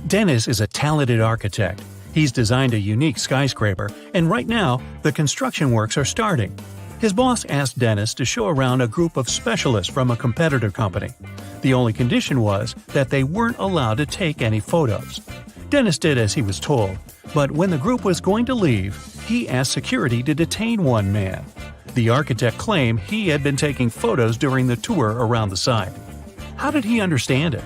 Dennis is a talented architect. He's designed a unique skyscraper, and right now, the construction works are starting. His boss asked Dennis to show around a group of specialists from a competitor company. The only condition was that they weren't allowed to take any photos. Dennis did as he was told, but when the group was going to leave, he asked security to detain one man. The architect claimed he had been taking photos during the tour around the site. How did he understand it?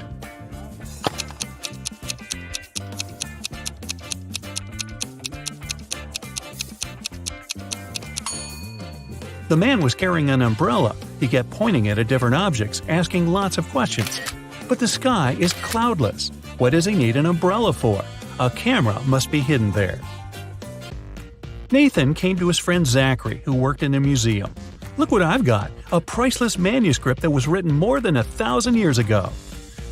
The man was carrying an umbrella. He kept pointing it at different objects, asking lots of questions. But the sky is cloudless. What does he need an umbrella for? A camera must be hidden there. Nathan came to his friend Zachary, who worked in a museum. "Look what I've got, a priceless manuscript that was written more than 1,000 years ago."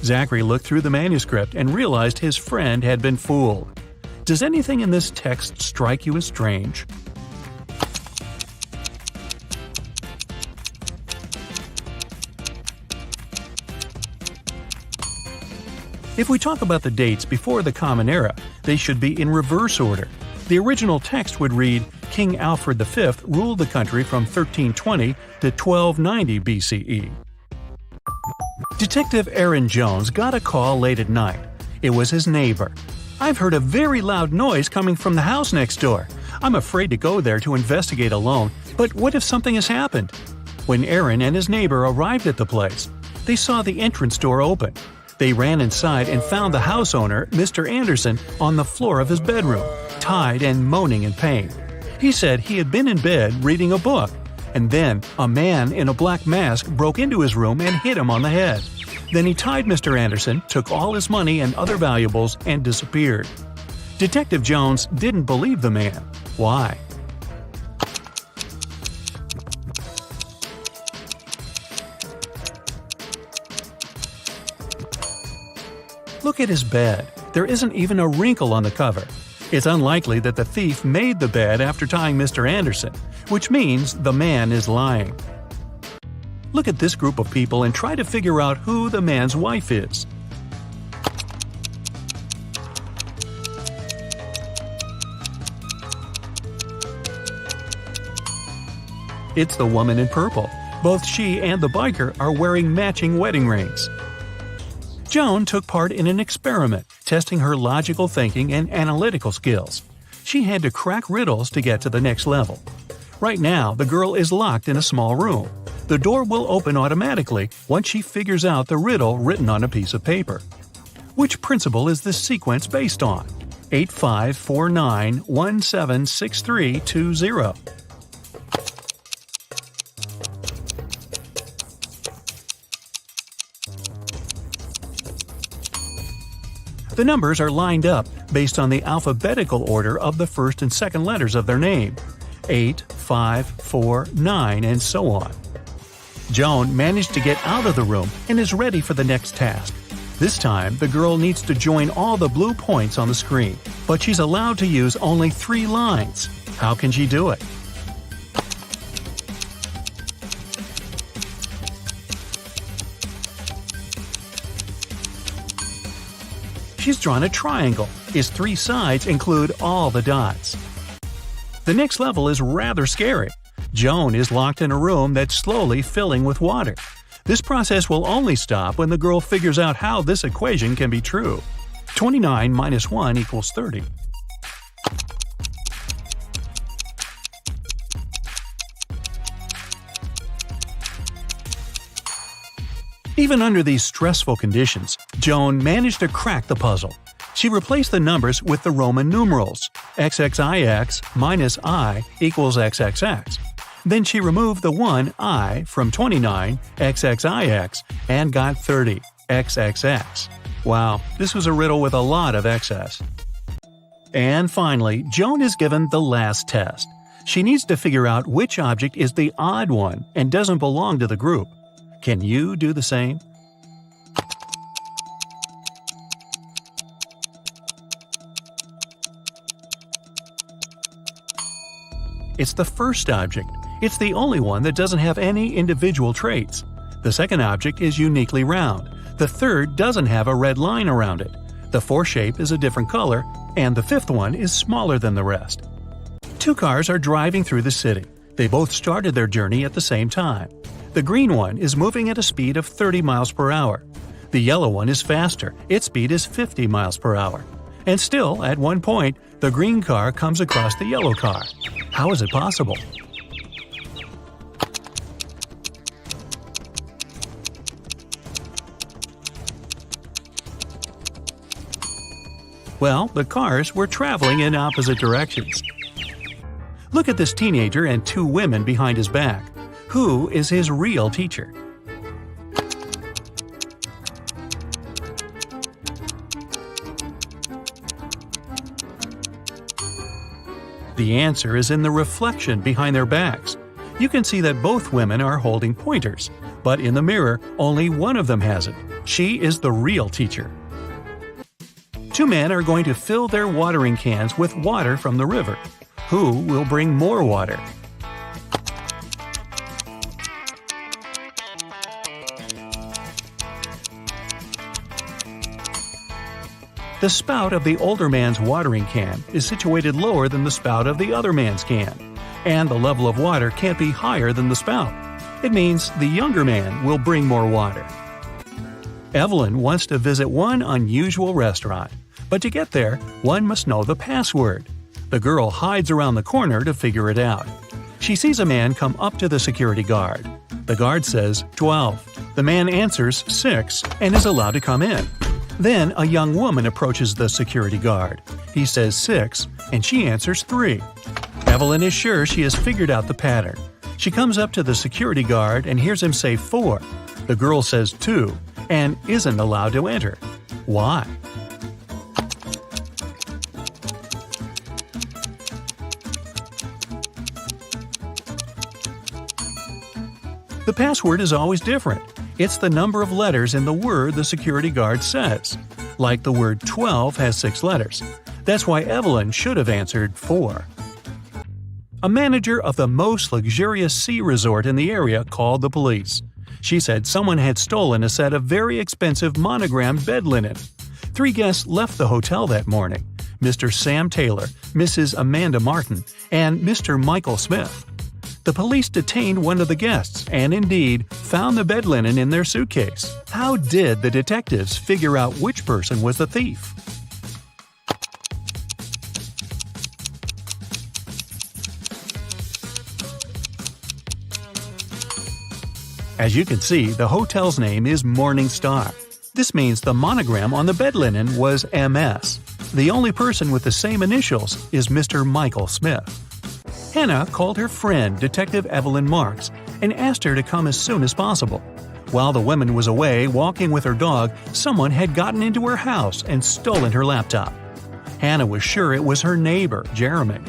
Zachary looked through the manuscript and realized his friend had been fooled. Does anything in this text strike you as strange? If we talk about the dates before the Common Era, they should be in reverse order. The original text would read, King Alfred V ruled the country from 1320 to 1290 BCE. Detective Aaron Jones got a call late at night. It was his neighbor. "I've heard a very loud noise coming from the house next door. I'm afraid to go there to investigate alone, but what if something has happened?" When Aaron and his neighbor arrived at the place, they saw the entrance door open. They ran inside and found the house owner, Mr. Anderson, on the floor of his bedroom, tied and moaning in pain. He said he had been in bed reading a book, and then a man in a black mask broke into his room and hit him on the head. Then he tied Mr. Anderson, took all his money and other valuables, and disappeared. Detective Jones didn't believe the man. Why? Look at his bed. There isn't even a wrinkle on the cover. It's unlikely that the thief made the bed after tying Mr. Anderson, which means the man is lying. Look at this group of people and try to figure out who the man's wife is. It's the woman in purple. Both she and the biker are wearing matching wedding rings. Joan took part in an experiment, testing her logical thinking and analytical skills. She had to crack riddles to get to the next level. Right now, the girl is locked in a small room. The door will open automatically once she figures out the riddle written on a piece of paper. Which principle is this sequence based on? 8549176320. The numbers are lined up based on the alphabetical order of the first and second letters of their name. 8, 5, 4, 9, and so on. Joan managed to get out of the room and is ready for the next task. This time, the girl needs to join all the blue points on the screen, but she's allowed to use only 3 lines. How can she do it? She's drawn a triangle. Its 3 sides include all the dots. The next level is rather scary. Joan is locked in a room that's slowly filling with water. This process will only stop when the girl figures out how this equation can be true. 29 minus 1 equals 30. Even under these stressful conditions, Joan managed to crack the puzzle. She replaced the numbers with the Roman numerals. XXIX minus I equals XXX. Then she removed the 1 I from 29 XXIX and got 30 XXX. Wow, this was a riddle with a lot of excess. And finally, Joan is given the last test. She needs to figure out which object is the odd one and doesn't belong to the group. Can you do the same? It's the first object. It's the only one that doesn't have any individual traits. The second object is uniquely round. The third doesn't have a red line around it. The fourth shape is a different color, and the fifth one is smaller than the rest. Two cars are driving through the city. They both started their journey at the same time. The green one is moving at a speed of 30 miles per hour. The yellow one is faster. Its speed is 50 miles per hour. And still, at one point, the green car comes across the yellow car. How is it possible? Well, the cars were traveling in opposite directions. Look at this teenager and two women behind his back. Who is his real teacher? The answer is in the reflection behind their backs. You can see that both women are holding pointers, but in the mirror, only one of them has it. She is the real teacher. Two men are going to fill their watering cans with water from the river. Who will bring more water? The spout of the older man's watering can is situated lower than the spout of the other man's can, and the level of water can't be higher than the spout. It means the younger man will bring more water. Evelyn wants to visit one unusual restaurant, but to get there, one must know the password. The girl hides around the corner to figure it out. She sees a man come up to the security guard. The guard says 12. The man answers 6 and is allowed to come in. Then a young woman approaches the security guard. He says 6 and she answers 3. Evelyn is sure she has figured out the pattern. She comes up to the security guard and hears him say 4. The girl says 2 and isn't allowed to enter. Why? The password is always different. It's the number of letters in the word the security guard says. Like the word 12 has 6 letters. That's why Evelyn should have answered 4. A manager of the most luxurious sea resort in the area called the police. She said someone had stolen a set of very expensive monogrammed bed linen. 3 guests left the hotel that morning: Mr. Sam Taylor, Mrs. Amanda Martin, and Mr. Michael Smith. The police detained one of the guests and indeed found the bed linen in their suitcase. How did the detectives figure out which person was the thief? As you can see, the hotel's name is Morning Star. This means the monogram on the bed linen was MS. The only person with the same initials is Mr. Michael Smith. Hannah called her friend, Detective Evelyn Marks, and asked her to come as soon as possible. While the woman was away walking with her dog, someone had gotten into her house and stolen her laptop. Hannah was sure it was her neighbor, Jeremy.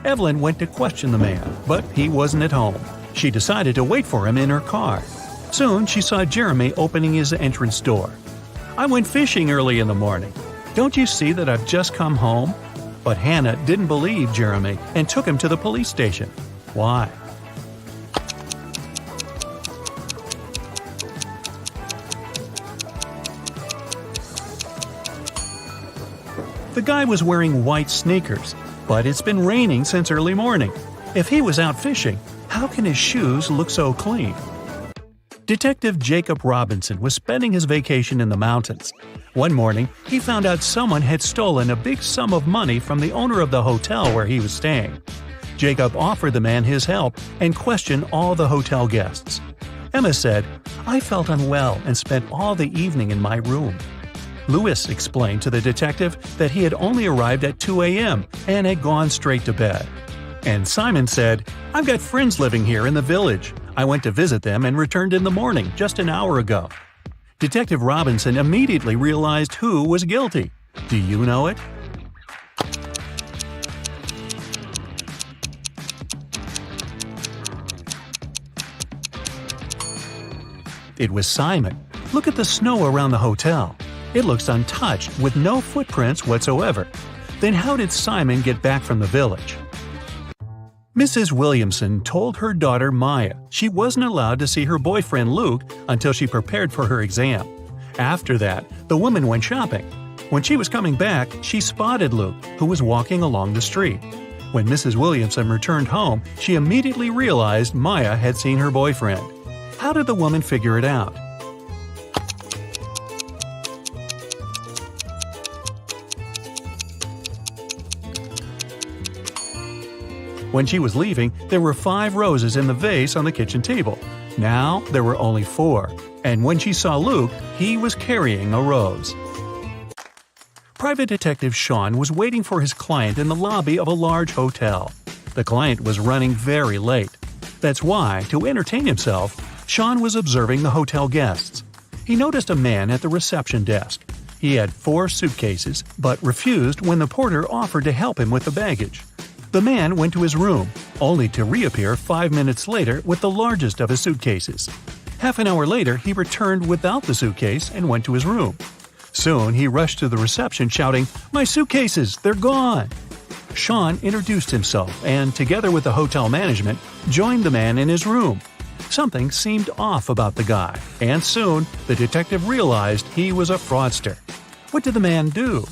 Evelyn went to question the man, but he wasn't at home. She decided to wait for him in her car. Soon she saw Jeremy opening his entrance door. "I went fishing early in the morning. Don't you see that I've just come home?" But Hannah didn't believe Jeremy and took him to the police station. Why? The guy was wearing white sneakers, but it's been raining since early morning. If he was out fishing, how can his shoes look so clean? Detective Jacob Robinson was spending his vacation in the mountains. One morning, he found out someone had stolen a big sum of money from the owner of the hotel where he was staying. Jacob offered the man his help and questioned all the hotel guests. Emma said, "I felt unwell and spent all the evening in my room." Lewis explained to the detective that he had only arrived at 2 a.m. and had gone straight to bed. And Simon said, "I've got friends living here in the village. I went to visit them and returned in the morning, just an hour ago." Detective Robinson immediately realized who was guilty. Do you know it? It was Simon. Look at the snow around the hotel. It looks untouched with no footprints whatsoever. Then how did Simon get back from the village? Mrs. Williamson told her daughter Maya she wasn't allowed to see her boyfriend Luke until she prepared for her exam. After that, the woman went shopping. When she was coming back, she spotted Luke, who was walking along the street. When Mrs. Williamson returned home, she immediately realized Maya had seen her boyfriend. How did the woman figure it out? When she was leaving, there were 5 roses in the vase on the kitchen table. Now there were only 4, and when she saw Luke, he was carrying a rose. Private Detective Sean was waiting for his client in the lobby of a large hotel. The client was running very late. That's why, to entertain himself, Sean was observing the hotel guests. He noticed a man at the reception desk. He had 4 suitcases, but refused when the porter offered to help him with the baggage. The man went to his room, only to reappear 5 minutes later with the largest of his suitcases. Half an hour later, he returned without the suitcase and went to his room. Soon, he rushed to the reception shouting, "My suitcases! They're gone!" Sean introduced himself and, together with the hotel management, joined the man in his room. Something seemed off about the guy, and soon the detective realized he was a fraudster. What did the man do?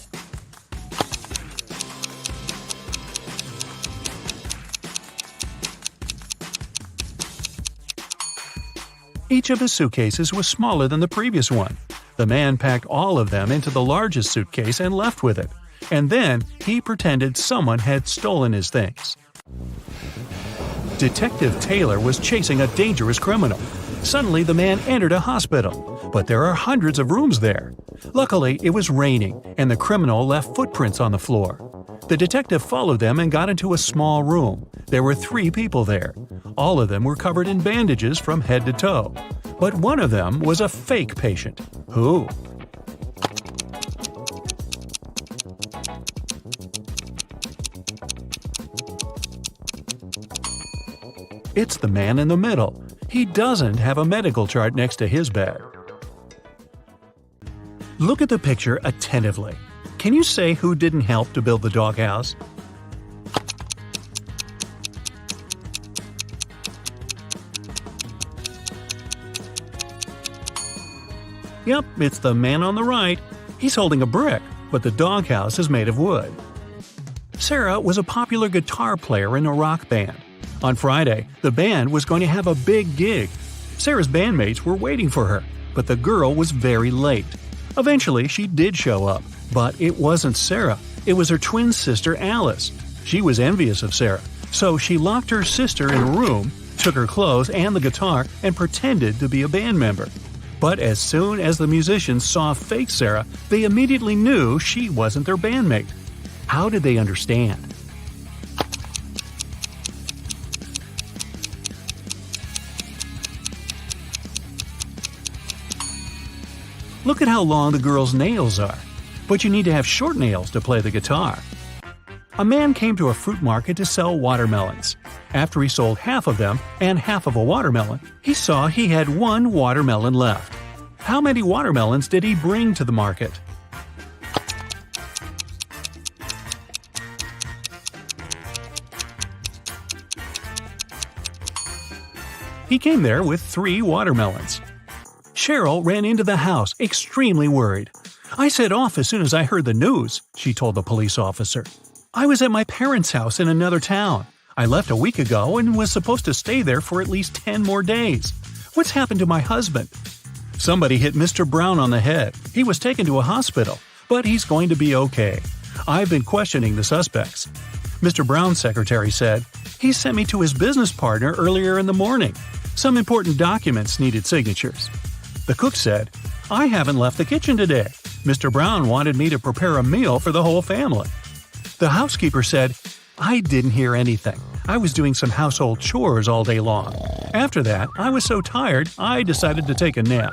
Each of his suitcases was smaller than the previous one. The man packed all of them into the largest suitcase and left with it. And then he pretended someone had stolen his things. Detective Taylor was chasing a dangerous criminal. Suddenly, the man entered a hospital, but there are hundreds of rooms there. Luckily, it was raining, and the criminal left footprints on the floor. The detective followed them and got into a small room. There were 3 people there. All of them were covered in bandages from head to toe. But one of them was a fake patient. Who? It's the man in the middle. He doesn't have a medical chart next to his bed. Look at the picture attentively. Can you say who didn't help to build the doghouse? Yep, it's the man on the right. He's holding a brick, but the doghouse is made of wood. Sarah was a popular guitar player in a rock band. On Friday, the band was going to have a big gig. Sarah's bandmates were waiting for her, but the girl was very late. Eventually, she did show up, but it wasn't Sarah. It was her twin sister, Alice. She was envious of Sarah, so she locked her sister in a room, took her clothes and the guitar, and pretended to be a band member. But as soon as the musicians saw fake Sarah, they immediately knew she wasn't their bandmate. How did they understand? Look at how long the girl's nails are. But you need to have short nails to play the guitar. A man came to a fruit market to sell watermelons. After he sold half of them and half of a watermelon, he saw he had 1 watermelon left. How many watermelons did he bring to the market? He came there with 3 watermelons. Cheryl ran into the house, extremely worried. "I set off as soon as I heard the news," she told the police officer. "I was at my parents' house in another town. I left a week ago and was supposed to stay there for at least 10 more days. What's happened to my husband?" "Somebody hit Mr. Brown on the head. He was taken to a hospital, but he's going to be okay. I've been questioning the suspects." Mr. Brown's secretary said, "He sent me to his business partner earlier in the morning. Some important documents needed signatures." The cook said, "I haven't left the kitchen today. Mr. Brown wanted me to prepare a meal for the whole family." The housekeeper said, "I didn't hear anything. I was doing some household chores all day long. After that, I was so tired, I decided to take a nap."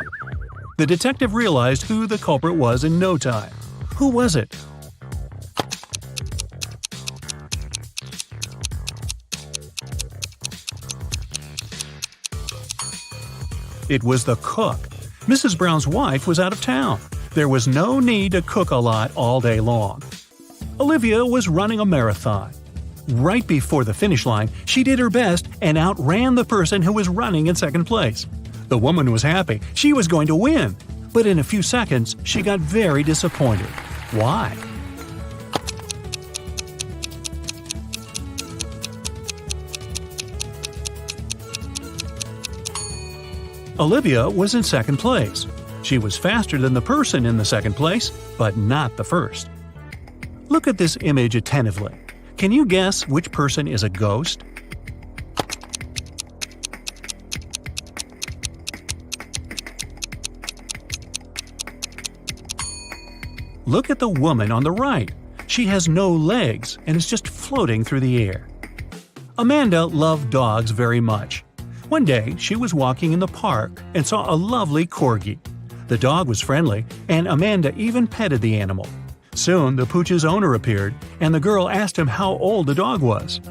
The detective realized who the culprit was in no time. Who was it? It was the cook. Mrs. Brown's wife was out of town. There was no need to cook a lot all day long. Olivia was running a marathon. Right before the finish line, she did her best and outran the person who was running in second place. The woman was happy. She was going to win. But in a few seconds, she got very disappointed. Why? Olivia was in second place. She was faster than the person in the second place, but not the first. Look at this image attentively. Can you guess which person is a ghost? Look at the woman on the right. She has no legs and is just floating through the air. Amanda loved dogs very much. One day, she was walking in the park and saw a lovely corgi. The dog was friendly, and Amanda even petted the animal. Soon, the pooch's owner appeared, and the girl asked him how old the dog was.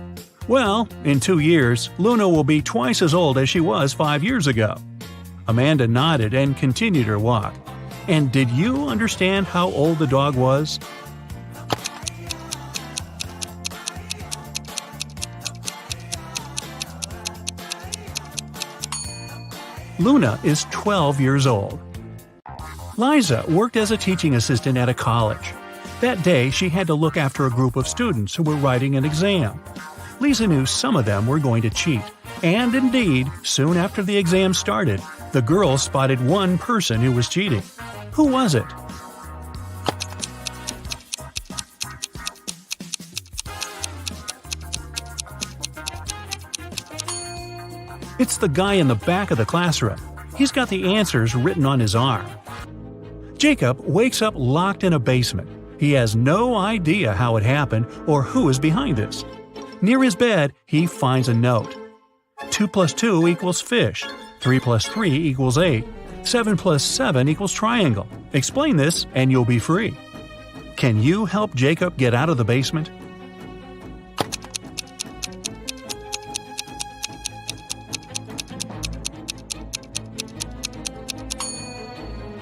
"Well, in 2 years, Luna will be twice as old as she was 5 years ago." Amanda nodded and continued her walk. And did you understand how old the dog was? Luna is 12 years old. Liza worked as a teaching assistant at a college. That day, she had to look after a group of students who were writing an exam. Lisa knew some of them were going to cheat, and indeed, soon after the exam started, the girls spotted one person who was cheating. Who was it? It's the guy in the back of the classroom. He's got the answers written on his arm. Jacob wakes up locked in a basement. He has no idea how it happened or who is behind this. Near his bed, he finds a note. 2 + 2 = fish. 3 + 3 = 8. 7 + 7 = triangle. Explain this and you'll be free. Can you help Jacob get out of the basement?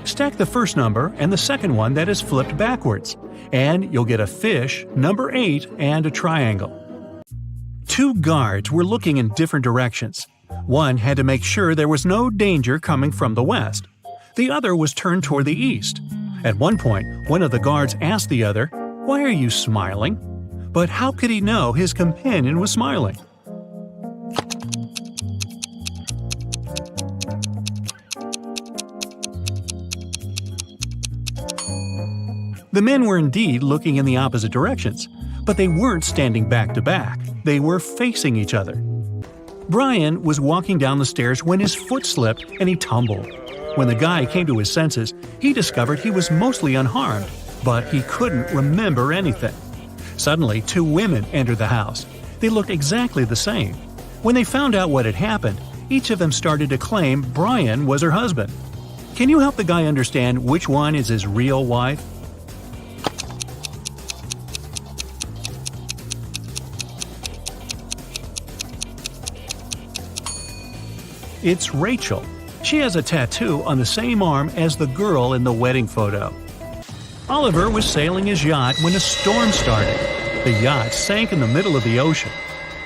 Stack the first number and the second one that is flipped backwards, and you'll get a fish, number 8, and a triangle. 2 guards were looking in different directions. One had to make sure there was no danger coming from the west. The other was turned toward the east. At one point, one of the guards asked the other, "Why are you smiling?" But how could he know his companion was smiling? The men were indeed looking in the opposite directions, but they weren't standing back to back. They were facing each other. Brian was walking down the stairs when his foot slipped and he tumbled. When the guy came to his senses, he discovered he was mostly unharmed, but he couldn't remember anything. Suddenly, 2 women entered the house. They looked exactly the same. When they found out what had happened, each of them started to claim Brian was her husband. Can you help the guy understand which one is his real wife? It's Rachel. She has a tattoo on the same arm as the girl in the wedding photo. Oliver was sailing his yacht when a storm started. The yacht sank in the middle of the ocean.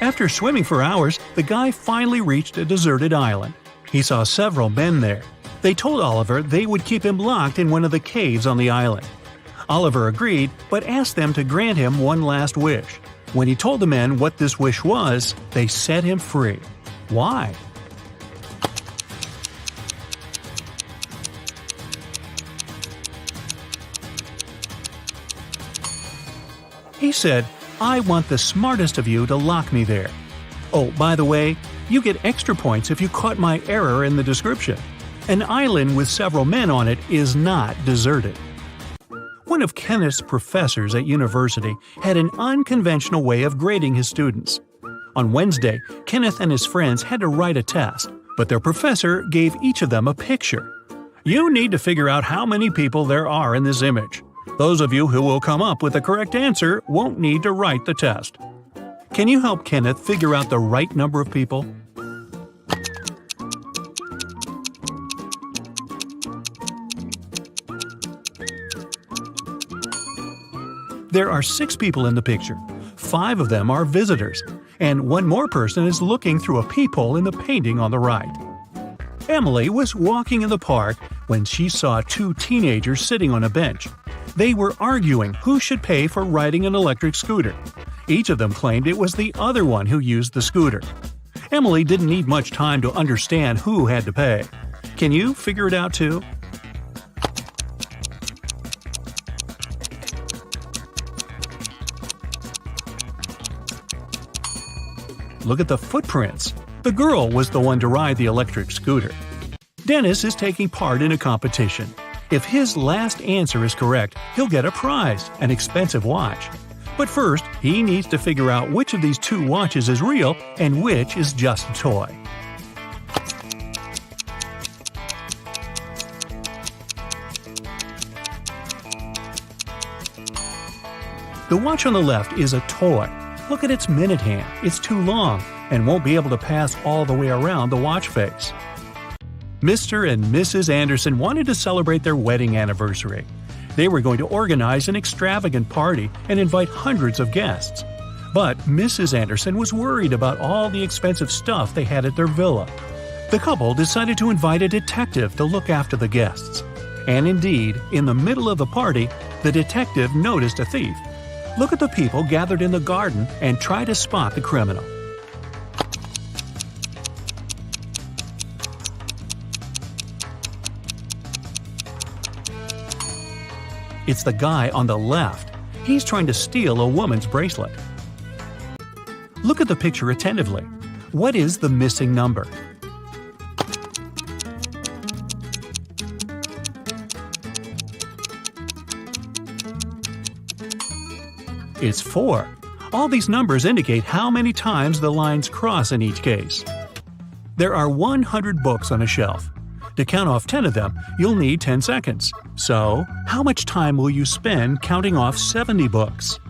After swimming for hours, the guy finally reached a deserted island. He saw several men there. They told Oliver they would keep him locked in one of the caves on the island. Oliver agreed, but asked them to grant him one last wish. When he told the men what this wish was, they set him free. Why? He said, "I want the smartest of you to lock me there. Oh, by the way, you get extra points if you caught my error in the description. An island with several men on it is not deserted." One of Kenneth's professors at university had an unconventional way of grading his students. On Wednesday, Kenneth and his friends had to write a test, but their professor gave each of them a picture. "You need to figure out how many people there are in this image. Those of you who will come up with the correct answer won't need to write the test." Can you help Kenneth figure out the right number of people? There are 6 people in the picture. 5 of them are visitors, and one more person is looking through a peephole in the painting on the right. Emily was walking in the park when she saw 2 teenagers sitting on a bench. They were arguing who should pay for riding an electric scooter. Each of them claimed it was the other one who used the scooter. Emily didn't need much time to understand who had to pay. Can you figure it out too? Look at the footprints. The girl was the one to ride the electric scooter. Dennis is taking part in a competition. If his last answer is correct, he'll get a prize, an expensive watch. But first, he needs to figure out which of these two watches is real and which is just a toy. The watch on the left is a toy. Look at its minute hand, it's too long, and won't be able to pass all the way around the watch face. Mr. and Mrs. Anderson wanted to celebrate their wedding anniversary. They were going to organize an extravagant party and invite hundreds of guests. But Mrs. Anderson was worried about all the expensive stuff they had at their villa. The couple decided to invite a detective to look after the guests. And indeed, in the middle of the party, the detective noticed a thief. Look at the people gathered in the garden and try to spot the criminal. It's the guy on the left. He's trying to steal a woman's bracelet. Look at the picture attentively. What is the missing number? It's 4. All these numbers indicate how many times the lines cross in each case. There are 100 books on a shelf. To count off 10 of them, you'll need 10 seconds. So, how much time will you spend counting off 70 books?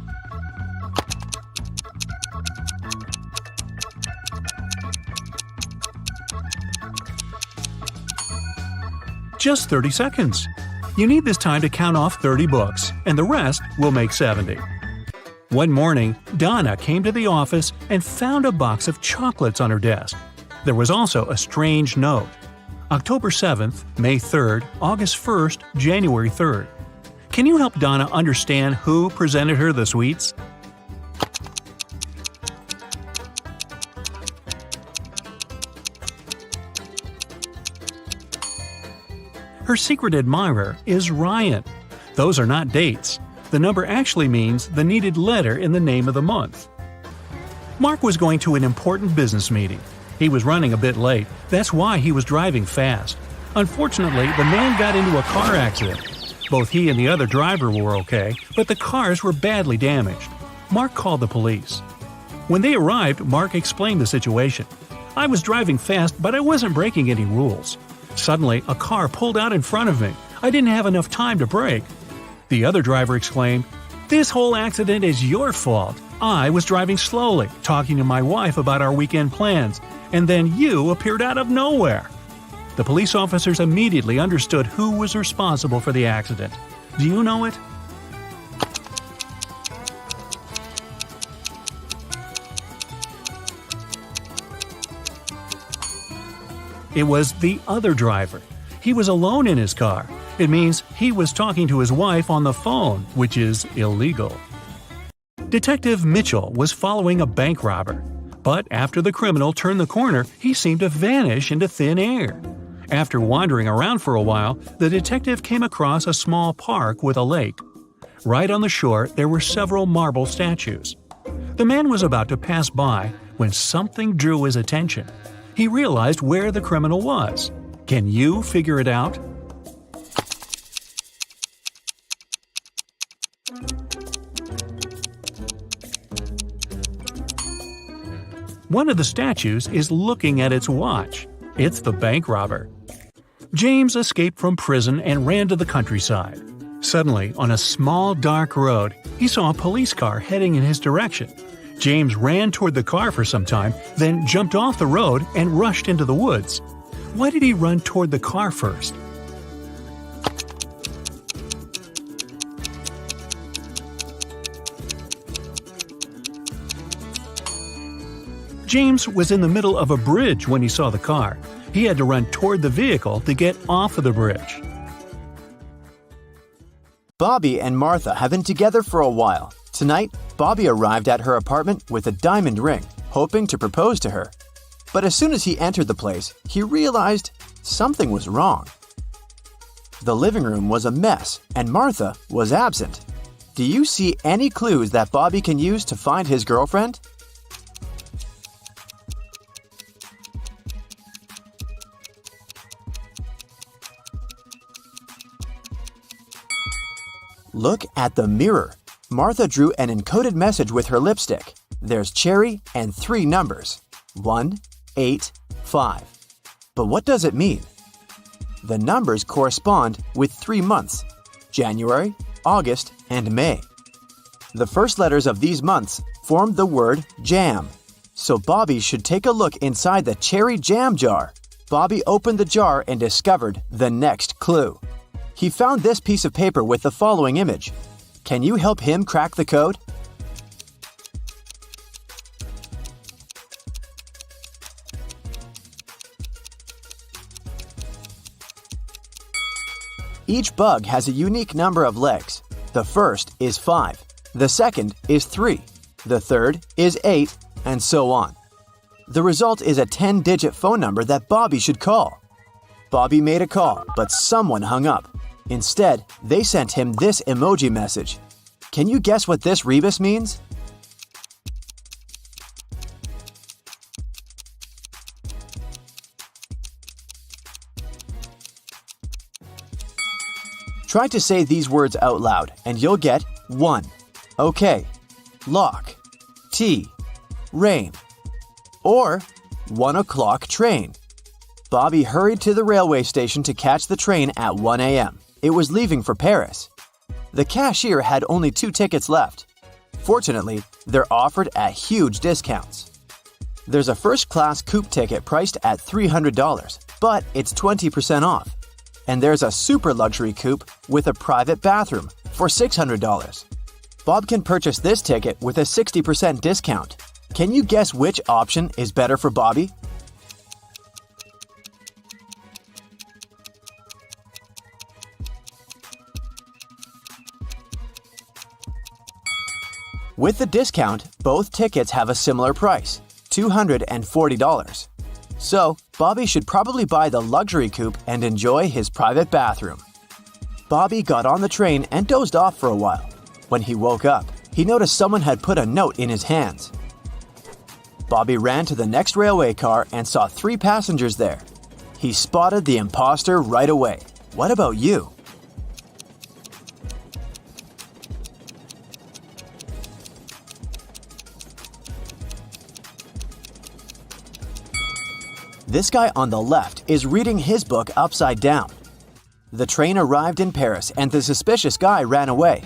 Just 30 seconds. You need this time to count off 30 books, and the rest will make 70. One morning, Donna came to the office and found a box of chocolates on her desk. There was also a strange note. October 7th, May 3rd, August 1st, January 3rd. Can you help Donna understand who presented her the sweets? Her secret admirer is Ryan. Those are not dates. The number actually means the needed letter in the name of the month. Mark was going to an important business meeting. He was running a bit late, that's why he was driving fast. Unfortunately, the man got into a car accident. Both he and the other driver were okay, but the cars were badly damaged. Mark called the police. When they arrived, Mark explained the situation. I was driving fast, but I wasn't breaking any rules. Suddenly, a car pulled out in front of me. I didn't have enough time to brake. The other driver exclaimed, "This whole accident is your fault. I was driving slowly, talking to my wife about our weekend plans, and then you appeared out of nowhere." The police officers immediately understood who was responsible for the accident. Do you know it? It was the other driver. He was alone in his car. It means he was talking to his wife on the phone, which is illegal. Detective Mitchell was following a bank robber. But after the criminal turned the corner, he seemed to vanish into thin air. After wandering around for a while, the detective came across a small park with a lake. Right on the shore, there were several marble statues. The man was about to pass by when something drew his attention. He realized where the criminal was. Can you figure it out? One of the statues is looking at its watch. It's the bank robber. James escaped from prison and ran to the countryside. Suddenly, on a small dark road, he saw a police car heading in his direction. James ran toward the car for some time, then jumped off the road and rushed into the woods. Why did he run toward the car first? James was in the middle of a bridge when he saw the car. He had to run toward the vehicle to get off of the bridge. Bobby and Martha have been together for a while. Tonight, Bobby arrived at her apartment with a diamond ring, hoping to propose to her. But as soon as he entered the place, he realized something was wrong. The living room was a mess, and Martha was absent. Do you see any clues that Bobby can use to find his girlfriend? Look at the mirror. Martha drew an encoded message with her lipstick. There's cherry and 3 numbers. 1, 8, 5. But what does it mean? The numbers correspond with 3 months: January, August, and May. The first letters of these months form the word jam. So Bobby should take a look inside the cherry jam jar. Bobby opened the jar and discovered the next clue. He found this piece of paper with the following image. Can you help him crack the code? Each bug has a unique number of legs. The first is 5, the second is 3, the third is 8, and so on. The result is a 10-digit phone number that Bobby should call. Bobby made a call, but someone hung up. Instead, they sent him this emoji message. Can you guess what this rebus means? Try to say these words out loud, and you'll get 1. Okay, lock, tea, rain, or 1 o'clock train. Bobby hurried to the railway station to catch the train at 1 a.m. It was leaving for Paris. The cashier had only 2 tickets left. Fortunately, they're offered at huge discounts. There's a first-class coupe ticket priced at $300, but it's 20% off. And there's a super luxury coupe with a private bathroom for $600. Bob can purchase this ticket with a 60% discount. Can you guess which option is better for Bobby? With the discount, both tickets have a similar price, $240. So, Bobby should probably buy the luxury coupe and enjoy his private bathroom. Bobby got on the train and dozed off for a while. When he woke up, he noticed someone had put a note in his hands. Bobby ran to the next railway car and saw 3 passengers there. He spotted the imposter right away. What about you? This guy on the left is reading his book upside down. The train arrived in Paris and the suspicious guy ran away.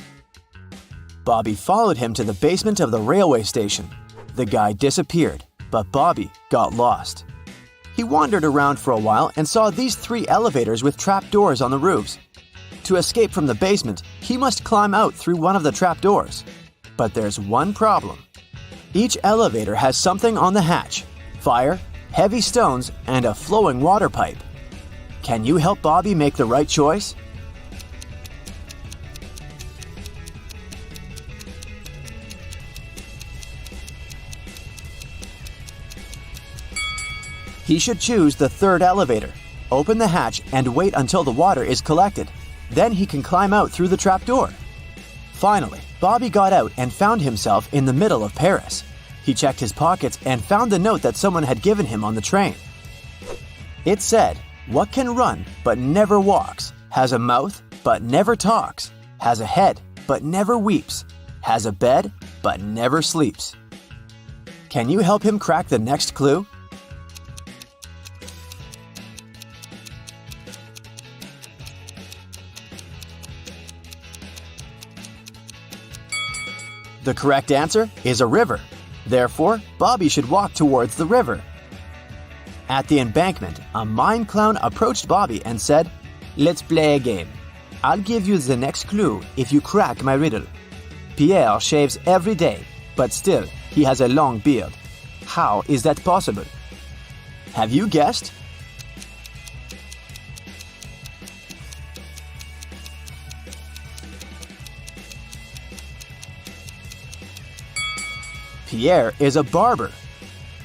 Bobby followed him to the basement of the railway station. The guy disappeared, but Bobby got lost. He wandered around for a while and saw these 3 elevators with trapdoors on the roofs. To escape from the basement, he must climb out through one of the trapdoors. But there's one problem. Each elevator has something on the hatch: fire, heavy stones, and a flowing water pipe. Can you help Bobby make the right choice? He should choose the 3rd elevator, open the hatch, and wait until the water is collected. Then he can climb out through the trapdoor. Finally, Bobby got out and found himself in the middle of Paris. He checked his pockets and found the note that someone had given him on the train. It said, "What can run but never walks, has a mouth but never talks, has a head but never weeps, has a bed but never sleeps." Can you help him crack the next clue? The correct answer is a river. Therefore, Bobby should walk towards the river. At the embankment, a mime clown approached Bobby and said, "Let's play a game. I'll give you the next clue if you crack my riddle. Pierre shaves every day, but still, he has a long beard. How is that possible?" Have you guessed? Pierre is a barber.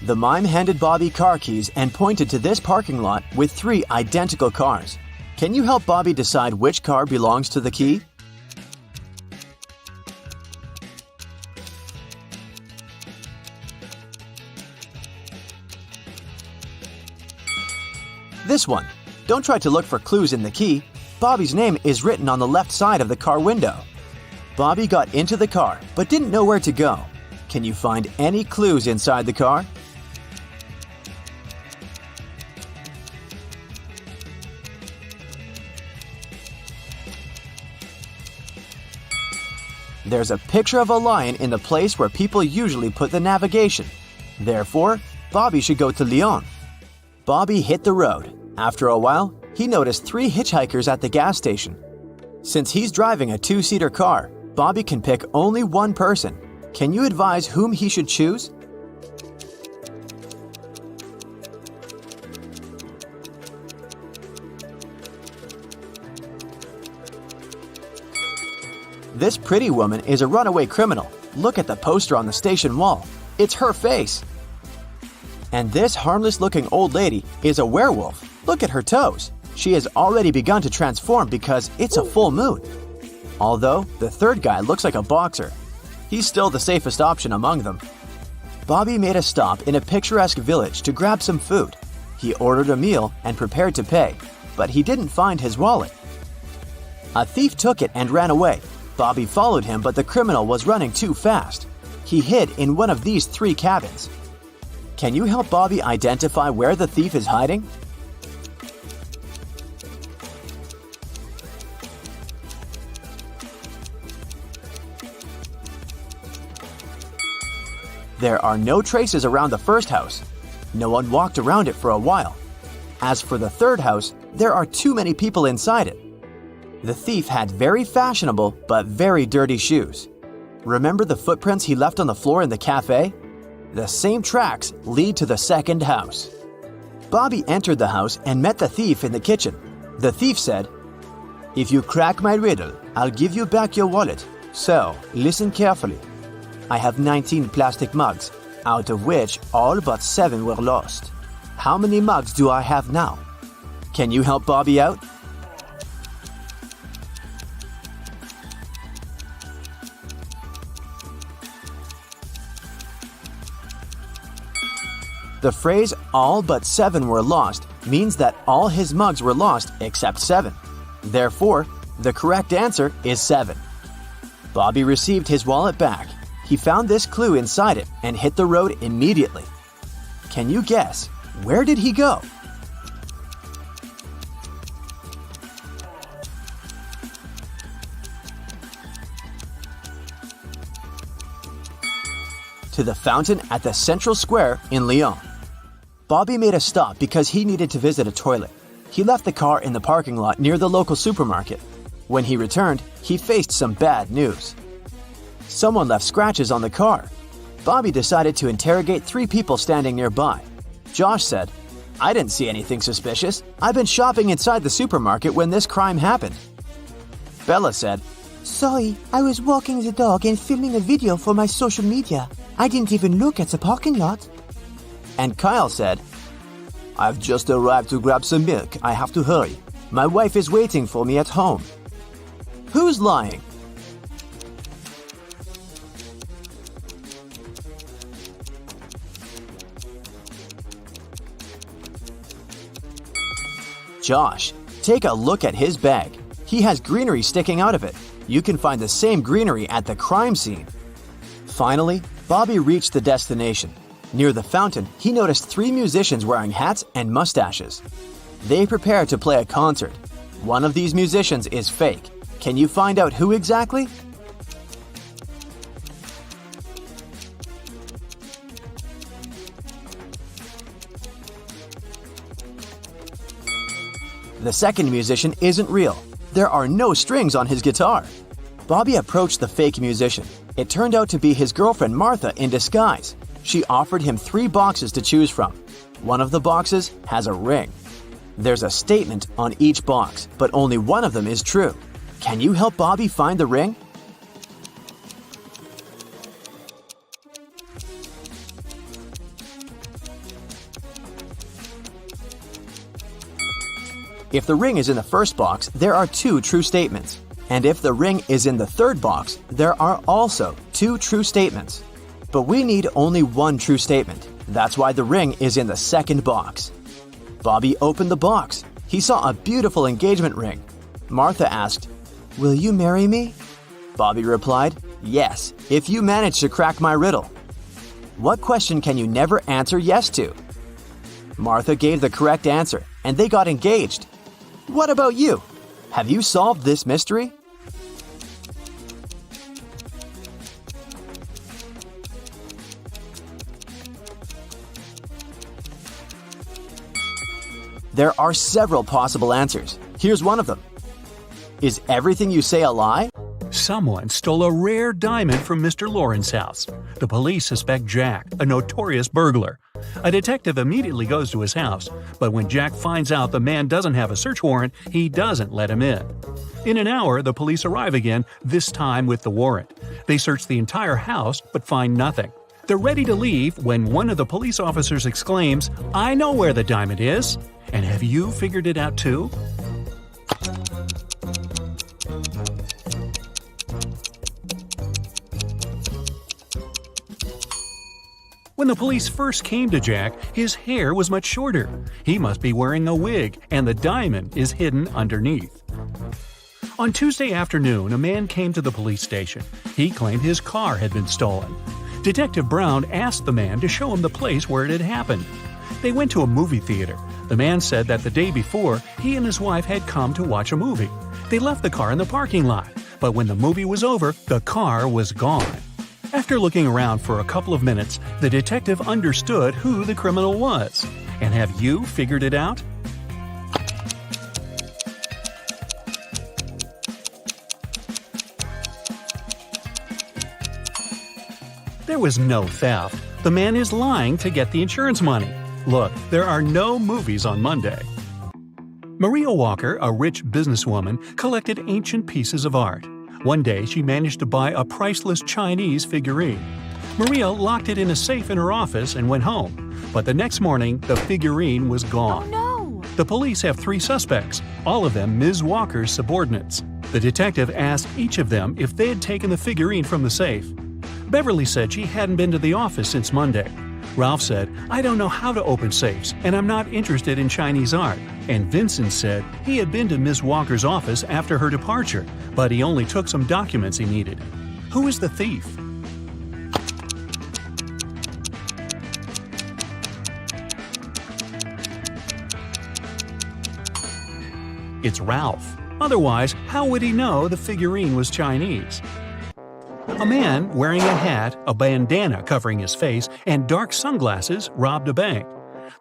The mime handed Bobby car keys and pointed to this parking lot with 3 identical cars. Can you help Bobby decide which car belongs to the key? This one. Don't try to look for clues in the key. Bobby's name is written on the left side of the car window. Bobby got into the car but didn't know where to go. Can you find any clues inside the car? There's a picture of a lion in the place where people usually put the navigation. Therefore, Bobby should go to Lyon. Bobby hit the road. After a while, he noticed 3 hitchhikers at the gas station. Since he's driving a 2-seater car, Bobby can pick only one person. Can you advise whom he should choose? This pretty woman is a runaway criminal. Look at the poster on the station wall. It's her face. And this harmless-looking old lady is a werewolf. Look at her toes. She has already begun to transform because it's a full moon. Although, the third guy looks like a boxer. He's still the safest option among them. Bobby made a stop in a picturesque village to grab some food. He ordered a meal and prepared to pay, but he didn't find his wallet. A thief took it and ran away. Bobby followed him, but the criminal was running too fast. He hid in one of these 3 cabins. Can you help Bobby identify where the thief is hiding? There are no traces around the first house. No one walked around it for a while. As for the third house, there are too many people inside it. The thief had very fashionable but very dirty shoes. Remember the footprints he left on the floor in the cafe? The same tracks lead to the second house. Bobby entered the house and met the thief in the kitchen. The thief said, "If you crack my riddle, I'll give you back your wallet. So, listen carefully. I have 19 plastic mugs, out of which all but 7 were lost. How many mugs do I have now?" Can you help Bobby out? The phrase "all but 7 were lost" means that all his mugs were lost except 7. Therefore, the correct answer is 7. Bobby received his wallet back. He found this clue inside it and hit the road immediately. Can you guess, where did he go? To the fountain at the central square in Lyon. Bobby made a stop because he needed to visit a toilet. He left the car in the parking lot near the local supermarket. When he returned, he faced some bad news. Someone left scratches on the car. Bobby decided to interrogate 3 people standing nearby. Josh said, "I didn't see anything suspicious. I've been shopping inside the supermarket when this crime happened." Bella said, "Sorry, I was walking the dog and filming a video for my social media. I didn't even look at the parking lot." And Kyle said, "I've just arrived to grab some milk. I have to hurry. My wife is waiting for me at home." Who's lying? Josh. Take a look at his bag. He has greenery sticking out of it. You can find the same greenery at the crime scene. Finally, Bobby reached the destination. Near the fountain, he noticed 3 musicians wearing hats and mustaches. They prepare to play a concert. One of these musicians is fake. Can you find out who exactly? The second musician isn't real. There are no strings on his guitar. Bobby approached the fake musician. It turned out to be his girlfriend Martha in disguise. She offered him 3 boxes to choose from. One of the boxes has a ring. There's a statement on each box, but only one of them is true. Can you help Bobby find the ring? If the ring is in the first box, there are 2 true statements. And if the ring is in the third box, there are also 2 true statements. But we need only 1 true statement. That's why the ring is in the second box. Bobby opened the box. He saw a beautiful engagement ring. Martha asked, "Will you marry me?" Bobby replied, "Yes, if you manage to crack my riddle." What question can you never answer yes to? Martha gave the correct answer, and they got engaged. What about you? Have you solved this mystery? There are several possible answers. Here's one of them. Is everything you say a lie? Someone stole a rare diamond from Mr. Lauren's house. The police suspect Jack, a notorious burglar. A detective immediately goes to his house, but when Jack finds out the man doesn't have a search warrant, he doesn't let him in. In an hour, the police arrive again, this time with the warrant. They search the entire house, but find nothing. They're ready to leave when one of the police officers exclaims, "I know where the diamond is! And have you figured it out too?" When the police first came to Jack, his hair was much shorter. He must be wearing a wig, and the diamond is hidden underneath. On Tuesday afternoon, a man came to the police station. He claimed his car had been stolen. Detective Brown asked the man to show him the place where it had happened. They went to a movie theater. The man said that the day before, he and his wife had come to watch a movie. They left the car in the parking lot, but when the movie was over, the car was gone. After looking around for a couple of minutes, the detective understood who the criminal was. And have you figured it out? There was no theft. The man is lying to get the insurance money. Look, there are no movies on Monday. Maria Walker, a rich businesswoman, collected ancient pieces of art. One day, she managed to buy a priceless Chinese figurine. Maria locked it in a safe in her office and went home. But the next morning, the figurine was gone. Oh no! The police have 3 suspects, all of them Ms. Walker's subordinates. The detective asked each of them if they had taken the figurine from the safe. Beverly said she hadn't been to the office since Monday. Ralph said, "I don't know how to open safes, and I'm not interested in Chinese art." And Vincent said he had been to Ms. Walker's office after her departure, but he only took some documents he needed. Who is the thief? It's Ralph. Otherwise, how would he know the figurine was Chinese? A man wearing a hat, a bandana covering his face, and dark sunglasses robbed a bank.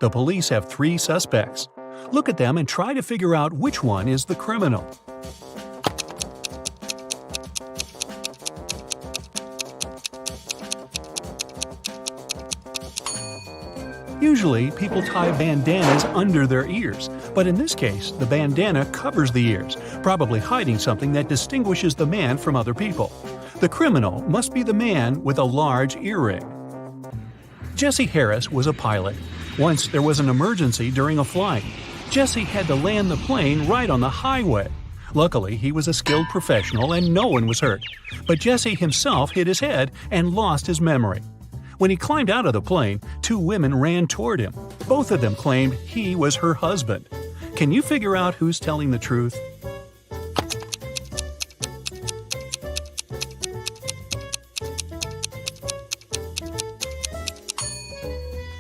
The police have 3 suspects. Look at them and try to figure out which one is the criminal. Usually, people tie bandanas under their ears, but in this case, the bandana covers the ears, probably hiding something that distinguishes the man from other people. The criminal must be the man with a large earring. Jesse Harris was a pilot. Once there was an emergency during a flight. Jesse had to land the plane right on the highway. Luckily, he was a skilled professional and no one was hurt. But Jesse himself hit his head and lost his memory. When he climbed out of the plane, 2 women ran toward him. Both of them claimed he was her husband. Can you figure out who's telling the truth?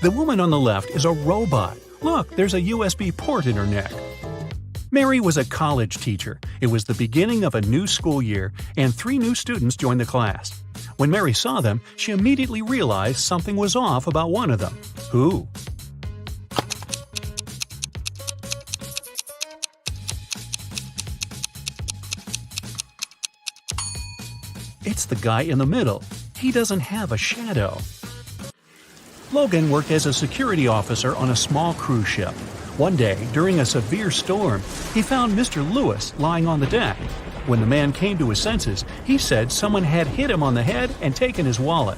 The woman on the left is a robot. Look, there's a USB port in her neck. Mary was a college teacher. It was the beginning of a new school year, and 3 new students joined the class. When Mary saw them, she immediately realized something was off about one of them. Who? It's the guy in the middle. He doesn't have a shadow. Logan worked as a security officer on a small cruise ship. One day, during a severe storm, he found Mr. Lewis lying on the deck. When the man came to his senses, he said someone had hit him on the head and taken his wallet.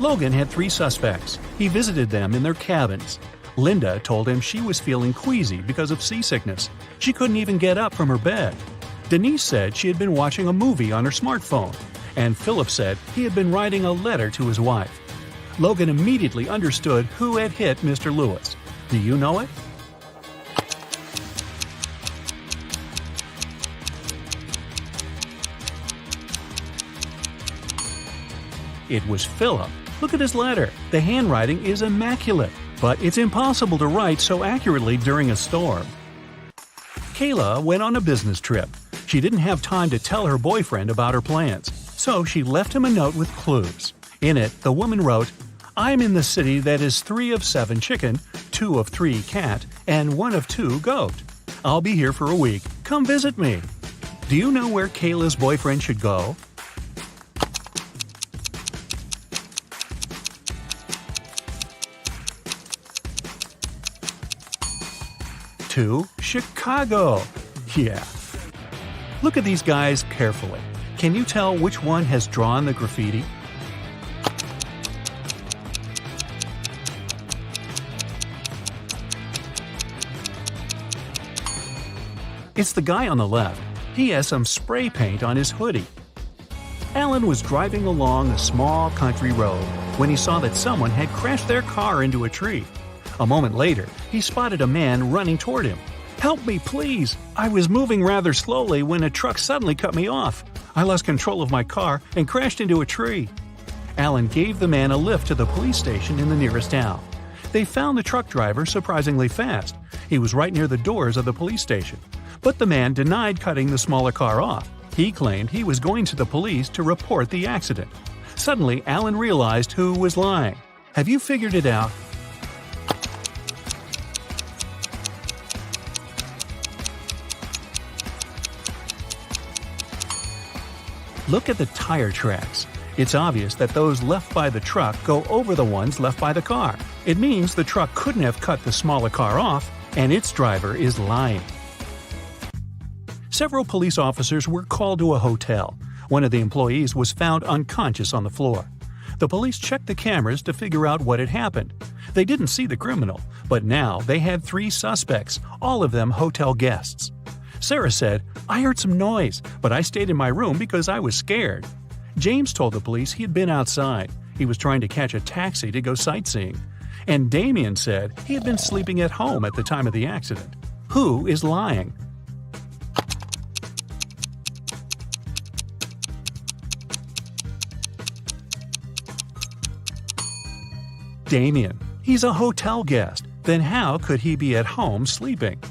Logan had 3 suspects. He visited them in their cabins. Linda told him she was feeling queasy because of seasickness. She couldn't even get up from her bed. Denise said she had been watching a movie on her smartphone. And Philip said he had been writing a letter to his wife. Logan immediately understood who had hit Mr. Lewis. Do you know it? It was Philip. Look at his letter. The handwriting is immaculate, but it's impossible to write so accurately during a storm. Kayla went on a business trip. She didn't have time to tell her boyfriend about her plans, so she left him a note with clues. In it, the woman wrote, "I'm in the city that is 3 of 7 chicken, 2 of 3 cat, and 1 of 2 goat. I'll be here for a week. Come visit me." Do you know where Kayla's boyfriend should go? To Chicago. Yeah. Look at these guys carefully. Can you tell which one has drawn the graffiti? It's the guy on the left. He has some spray paint on his hoodie. Alan was driving along a small country road when he saw that someone had crashed their car into a tree. A moment later, he spotted a man running toward him. "Help me, please! I was moving rather slowly when a truck suddenly cut me off. I lost control of my car and crashed into a tree." Alan gave the man a lift to the police station in the nearest town. They found the truck driver surprisingly fast. He was right near the doors of the police station. But the man denied cutting the smaller car off. He claimed he was going to the police to report the accident. Suddenly, Alan realized who was lying. Have you figured it out? Look at the tire tracks. It's obvious that those left by the truck go over the ones left by the car. It means the truck couldn't have cut the smaller car off, and its driver is lying. Several police officers were called to a hotel. One of the employees was found unconscious on the floor. The police checked the cameras to figure out what had happened. They didn't see the criminal, but now they had 3 suspects, all of them hotel guests. Sarah said, "I heard some noise, but I stayed in my room because I was scared." James told the police he had been outside. He was trying to catch a taxi to go sightseeing. And Damien said he had been sleeping at home at the time of the accident. Who is lying? Damien. He's a hotel guest. Then how could he be at home sleeping?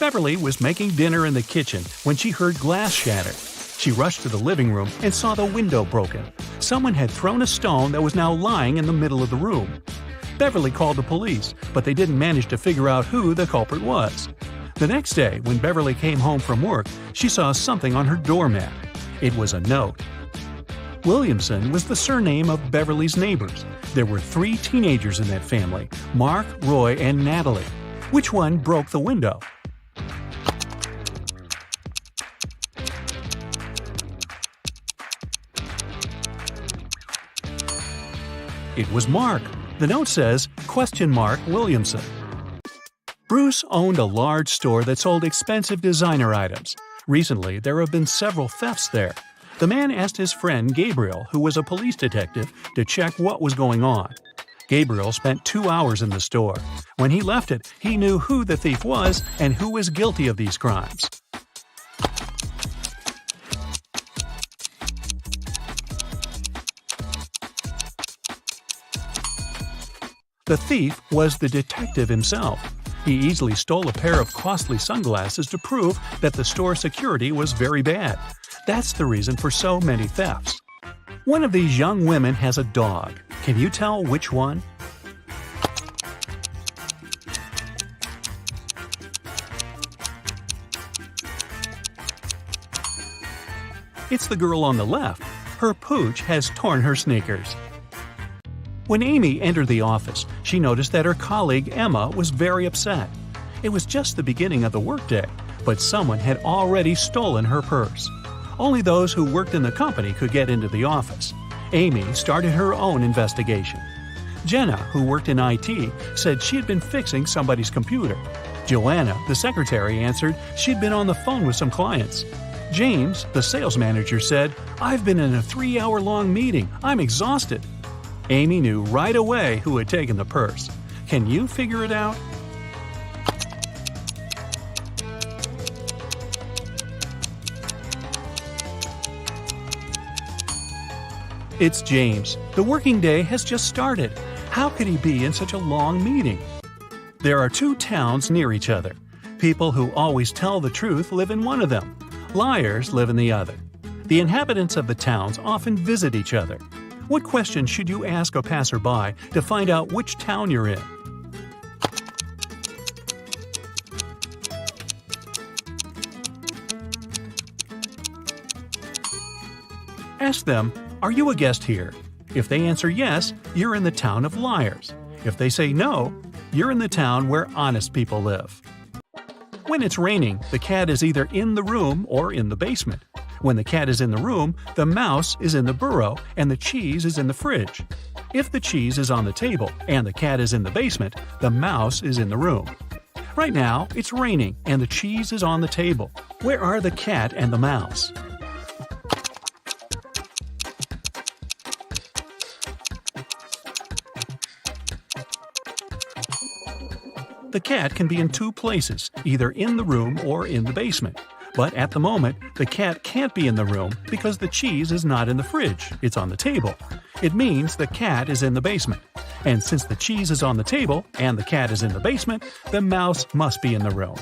Beverly was making dinner in the kitchen when she heard glass shatter. She rushed to the living room and saw the window broken. Someone had thrown a stone that was now lying in the middle of the room. Beverly called the police, but they didn't manage to figure out who the culprit was. The next day, when Beverly came home from work, she saw something on her doormat. It was a note. Williamson was the surname of Beverly's neighbors. There were 3 teenagers in that family, Mark, Roy, and Natalie. Which one broke the window? It was Mark. The note says, Williamson. Bruce owned a large store that sold expensive designer items. Recently, there have been several thefts there. The man asked his friend Gabriel, who was a police detective, to check what was going on. Gabriel spent 2 hours in the store. When he left it, he knew who the thief was and who was guilty of these crimes. The thief was the detective himself. He easily stole a pair of costly sunglasses to prove that the store security was very bad. That's the reason for so many thefts. One of these young women has a dog. Can you tell which one? It's the girl on the left. Her pooch has torn her sneakers. When Amy entered the office, she noticed that her colleague Emma was very upset. It was just the beginning of the workday, but someone had already stolen her purse. Only those who worked in the company could get into the office. Amy started her own investigation. Jenna, who worked in IT, said she had been fixing somebody's computer. Joanna, the secretary, answered she'd been on the phone with some clients. James, the sales manager, said, "I've been in a 3-hour-long meeting. I'm exhausted." Amy knew right away who had taken the purse. Can you figure it out? It's James. The working day has just started. How could he be in such a long meeting? There are 2 towns near each other. People who always tell the truth live in one of them. Liars live in the other. The inhabitants of the towns often visit each other. What question should you ask a passerby to find out which town you're in? Ask them, "Are you a guest here?" If they answer yes, you're in the town of liars. If they say no, you're in the town where honest people live. When it's raining, the cat is either in the room or in the basement. When the cat is in the room, the mouse is in the burrow and the cheese is in the fridge. If the cheese is on the table and the cat is in the basement, the mouse is in the room. Right now, it's raining and the cheese is on the table. Where are the cat and the mouse? The cat can be in 2 places, either in the room or in the basement. But at the moment, the cat can't be in the room because the cheese is not in the fridge, it's on the table. It means the cat is in the basement. And since the cheese is on the table and the cat is in the basement, the mouse must be in the room.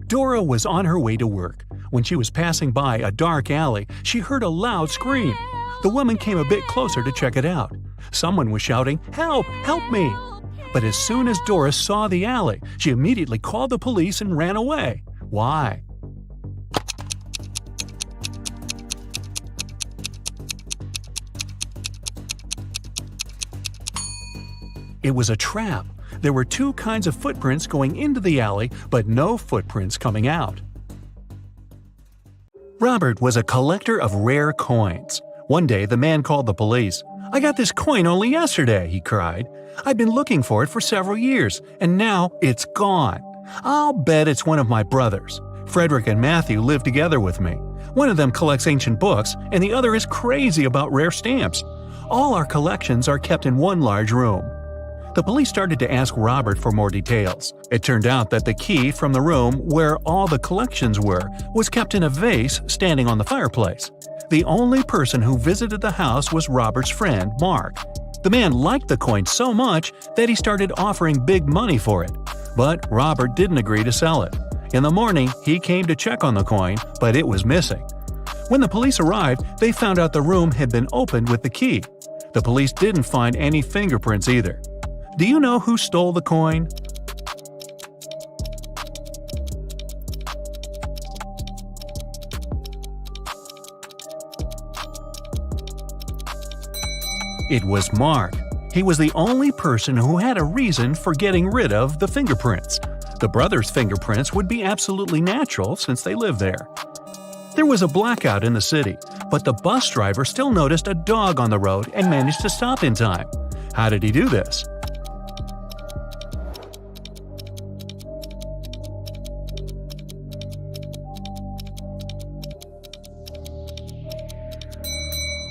Dora was on her way to work. When she was passing by a dark alley, she heard a loud scream. The woman came a bit closer to check it out. Someone was shouting, "Help! Help me!" But as soon as Dora saw the alley, she immediately called the police and ran away. Why? It was a trap. There were 2 kinds of footprints going into the alley, but no footprints coming out. Robert was a collector of rare coins. One day, the man called the police. "I got this coin only yesterday," he cried. "I've been looking for it for several years, and now it's gone. I'll bet it's one of my brothers. Frederick and Matthew live together with me. One of them collects ancient books, and the other is crazy about rare stamps. All our collections are kept in one large room." The police started to ask Robert for more details. It turned out that the key from the room where all the collections were was kept in a vase standing on the fireplace. The only person who visited the house was Robert's friend, Mark. The man liked the coin so much that he started offering big money for it. But Robert didn't agree to sell it. In the morning, he came to check on the coin, but it was missing. When the police arrived, they found out the room had been opened with the key. The police didn't find any fingerprints either. Do you know who stole the coin? It was Mark. He was the only person who had a reason for getting rid of the fingerprints. The brothers' fingerprints would be absolutely natural since they lived there. There was a blackout in the city, but the bus driver still noticed a dog on the road and managed to stop in time. How did he do this?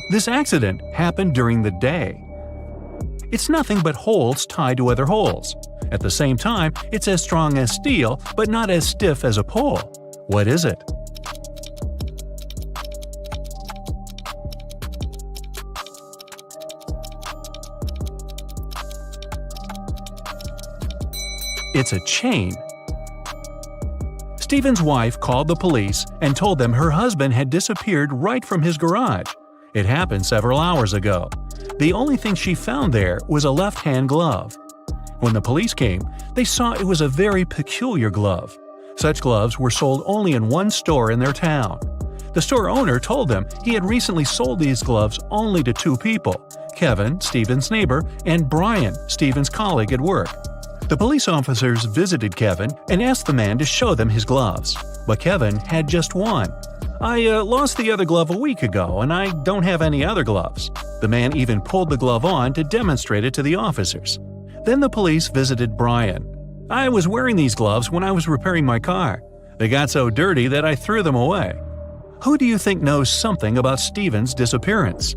This accident happened during the day. It's nothing but holes tied to other holes. At the same time, it's as strong as steel, but not as stiff as a pole. What is it? It's a chain. Stephen's wife called the police and told them her husband had disappeared right from his garage. It happened several hours ago. The only thing she found there was a left-hand glove. When the police came, they saw it was a very peculiar glove. Such gloves were sold only in one store in their town. The store owner told them he had recently sold these gloves only to 2 people, Kevin, Stephen's neighbor, and Brian, Stephen's colleague at work. The police officers visited Kevin and asked the man to show them his gloves, but Kevin had just one. I lost the other glove a week ago, and I don't have any other gloves. The man even pulled the glove on to demonstrate it to the officers. Then the police visited Brian. I was wearing these gloves when I was repairing my car. They got so dirty that I threw them away. Who do you think knows something about Steven's disappearance?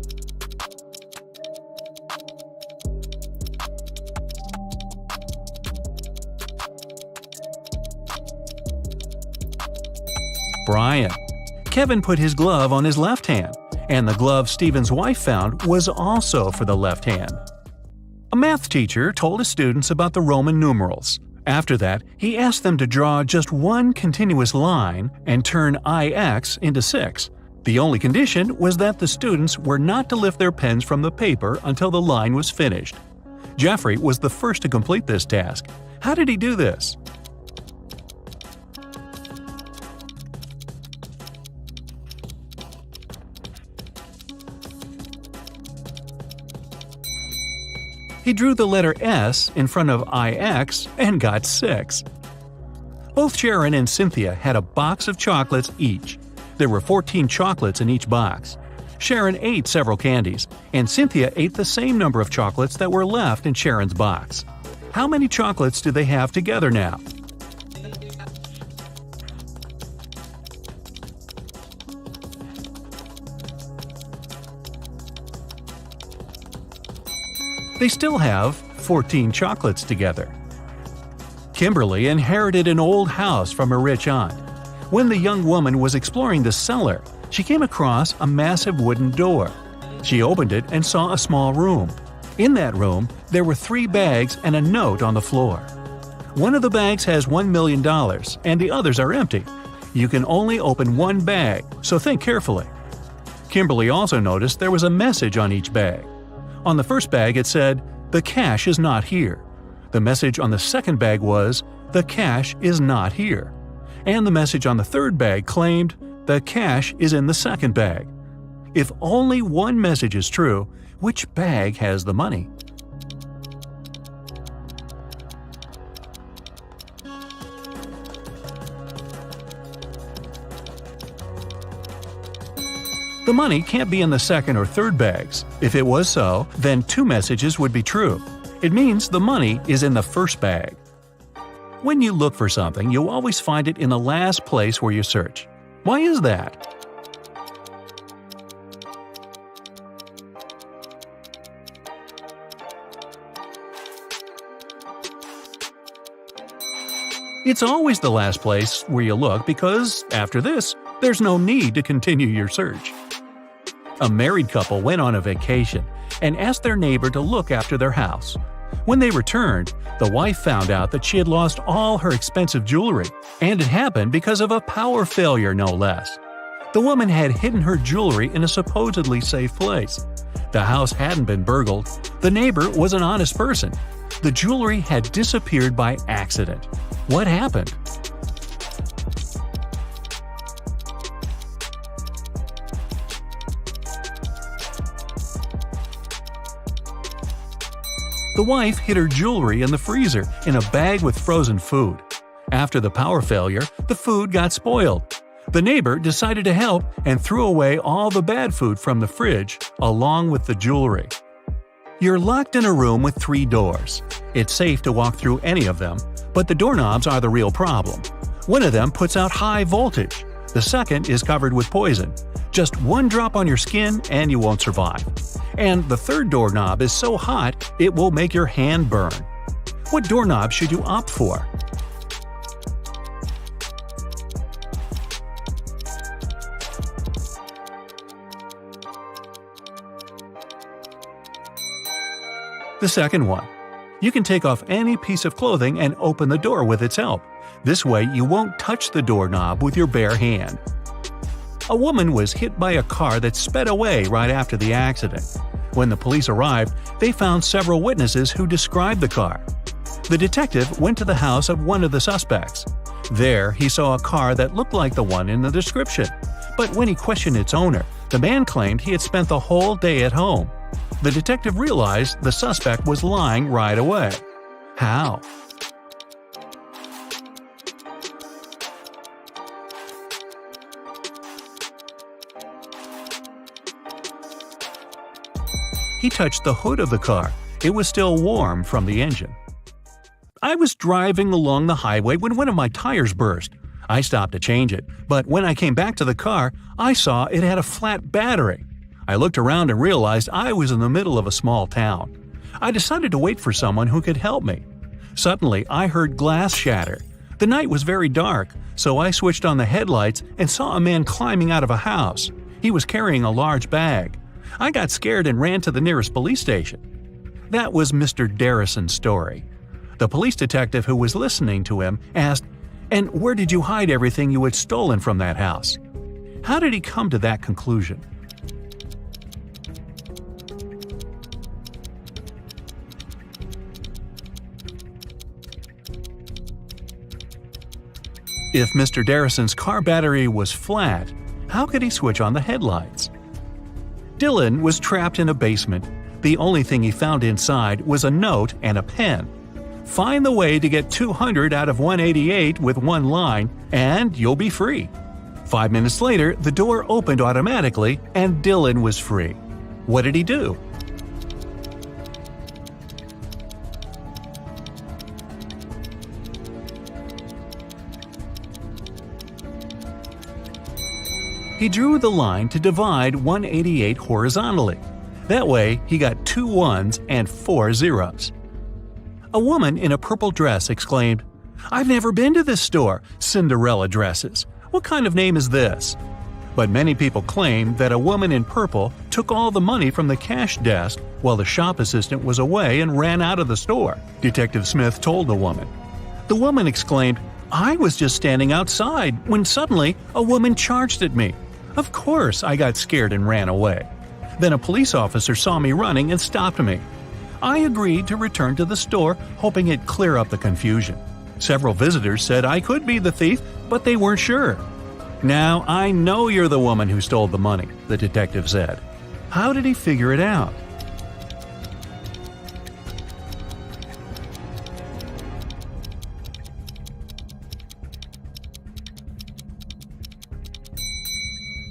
Brian. Kevin put his glove on his left hand, and the glove Steven's wife found was also for the left hand. A math teacher told his students about the Roman numerals. After that, he asked them to draw just one continuous line and turn IX into 6. The only condition was that the students were not to lift their pens from the paper until the line was finished. Jeffrey was the first to complete this task. How did he do this? He drew the letter S in front of IX and got 6. Both Sharon and Cynthia had a box of chocolates each. There were 14 chocolates in each box. Sharon ate several candies, and Cynthia ate the same number of chocolates that were left in Sharon's box. How many chocolates do they have together now? They still have 14 chocolates together. Kimberly inherited an old house from her rich aunt. When the young woman was exploring the cellar, she came across a massive wooden door. She opened it and saw a small room. In that room, there were 3 bags and a note on the floor. One of the bags has $1 million, and the others are empty. You can only open one bag, so think carefully. Kimberly also noticed there was a message on each bag. On the first bag it said, "The cash is not here." The message on the second bag was, "The cash is not here." And the message on the third bag claimed, "The cash is in the second bag." If only one message is true, which bag has the money? The money can't be in the second or third bags. If it was so, then 2 messages would be true. It means the money is in the first bag. When you look for something, you always find it in the last place where you search. Why is that? It's always the last place where you look because, after this, there's no need to continue your search. A married couple went on a vacation and asked their neighbor to look after their house. When they returned, the wife found out that she had lost all her expensive jewelry, and it happened because of a power failure, no less. The woman had hidden her jewelry in a supposedly safe place. The house hadn't been burgled. The neighbor was an honest person. The jewelry had disappeared by accident. What happened? The wife hid her jewelry in the freezer in a bag with frozen food. After the power failure, the food got spoiled. The neighbor decided to help and threw away all the bad food from the fridge, along with the jewelry. You're locked in a room with 3 doors. It's safe to walk through any of them, but the doorknobs are the real problem. One of them puts out high voltage. The second is covered with poison. Just 1 drop on your skin and you won't survive. And the third doorknob is so hot it will make your hand burn. What doorknob should you opt for? The second one. You can take off any piece of clothing and open the door with its help. This way you won't touch the doorknob with your bare hand. A woman was hit by a car that sped away right after the accident. When the police arrived, they found several witnesses who described the car. The detective went to the house of one of the suspects. There, he saw a car that looked like the one in the description. But when he questioned its owner, the man claimed he had spent the whole day at home. The detective realized the suspect was lying right away. How? He touched the hood of the car. It was still warm from the engine. I was driving along the highway when one of my tires burst. I stopped to change it, but when I came back to the car, I saw it had a flat battery. I looked around and realized I was in the middle of a small town. I decided to wait for someone who could help me. Suddenly, I heard glass shatter. The night was very dark, so I switched on the headlights and saw a man climbing out of a house. He was carrying a large bag. I got scared and ran to the nearest police station. That was Mr. Darrison's story. The police detective who was listening to him asked, "And where did you hide everything you had stolen from that house?" How did he come to that conclusion? If Mr. Darrison's car battery was flat, how could he switch on the headlights? Dylan was trapped in a basement. The only thing he found inside was a note and a pen. Find the way to get 200 out of 188 with one line, and you'll be free. 5 minutes later, the door opened automatically, and Dylan was free. What did he do? He drew the line to divide 188 horizontally. That way, he got 2 ones and 4 zeros. A woman in a purple dress exclaimed, "I've never been to this store, Cinderella dresses. What kind of name is this?" But many people claim that a woman in purple took all the money from the cash desk while the shop assistant was away and ran out of the store, Detective Smith told the woman. The woman exclaimed, "I was just standing outside when suddenly a woman charged at me. Of course, I got scared and ran away. Then a police officer saw me running and stopped me. I agreed to return to the store, hoping it'd clear up the confusion. Several visitors said I could be the thief, but they weren't sure. Now I know you're the woman who stole the money," the detective said. How did he figure it out?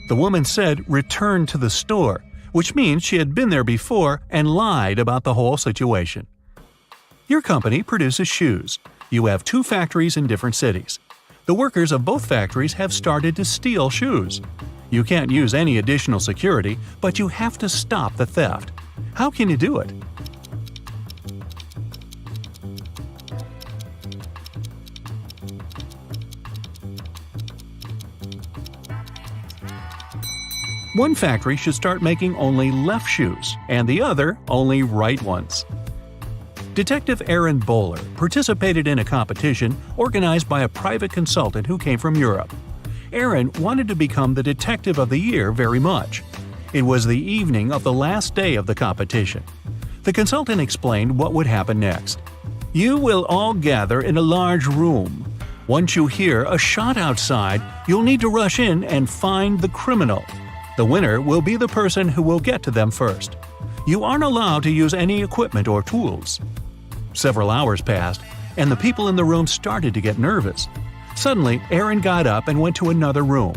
The woman said return to the store, which means she had been there before and lied about the whole situation. Your company produces shoes. You have 2 factories in different cities. The workers of both factories have started to steal shoes. You can't use any additional security, but you have to stop the theft. How can you do it? One factory should start making only left shoes, and the other only right ones. Detective Aaron Bowler participated in a competition organized by a private consultant who came from Europe. Aaron wanted to become the Detective of the Year very much. It was the evening of the last day of the competition. The consultant explained what would happen next. You will all gather in a large room. Once you hear a shot outside, you'll need to rush in and find the criminal. The winner will be the person who will get to them first. You aren't allowed to use any equipment or tools. Several hours passed, and the people in the room started to get nervous. Suddenly, Aaron got up and went to another room.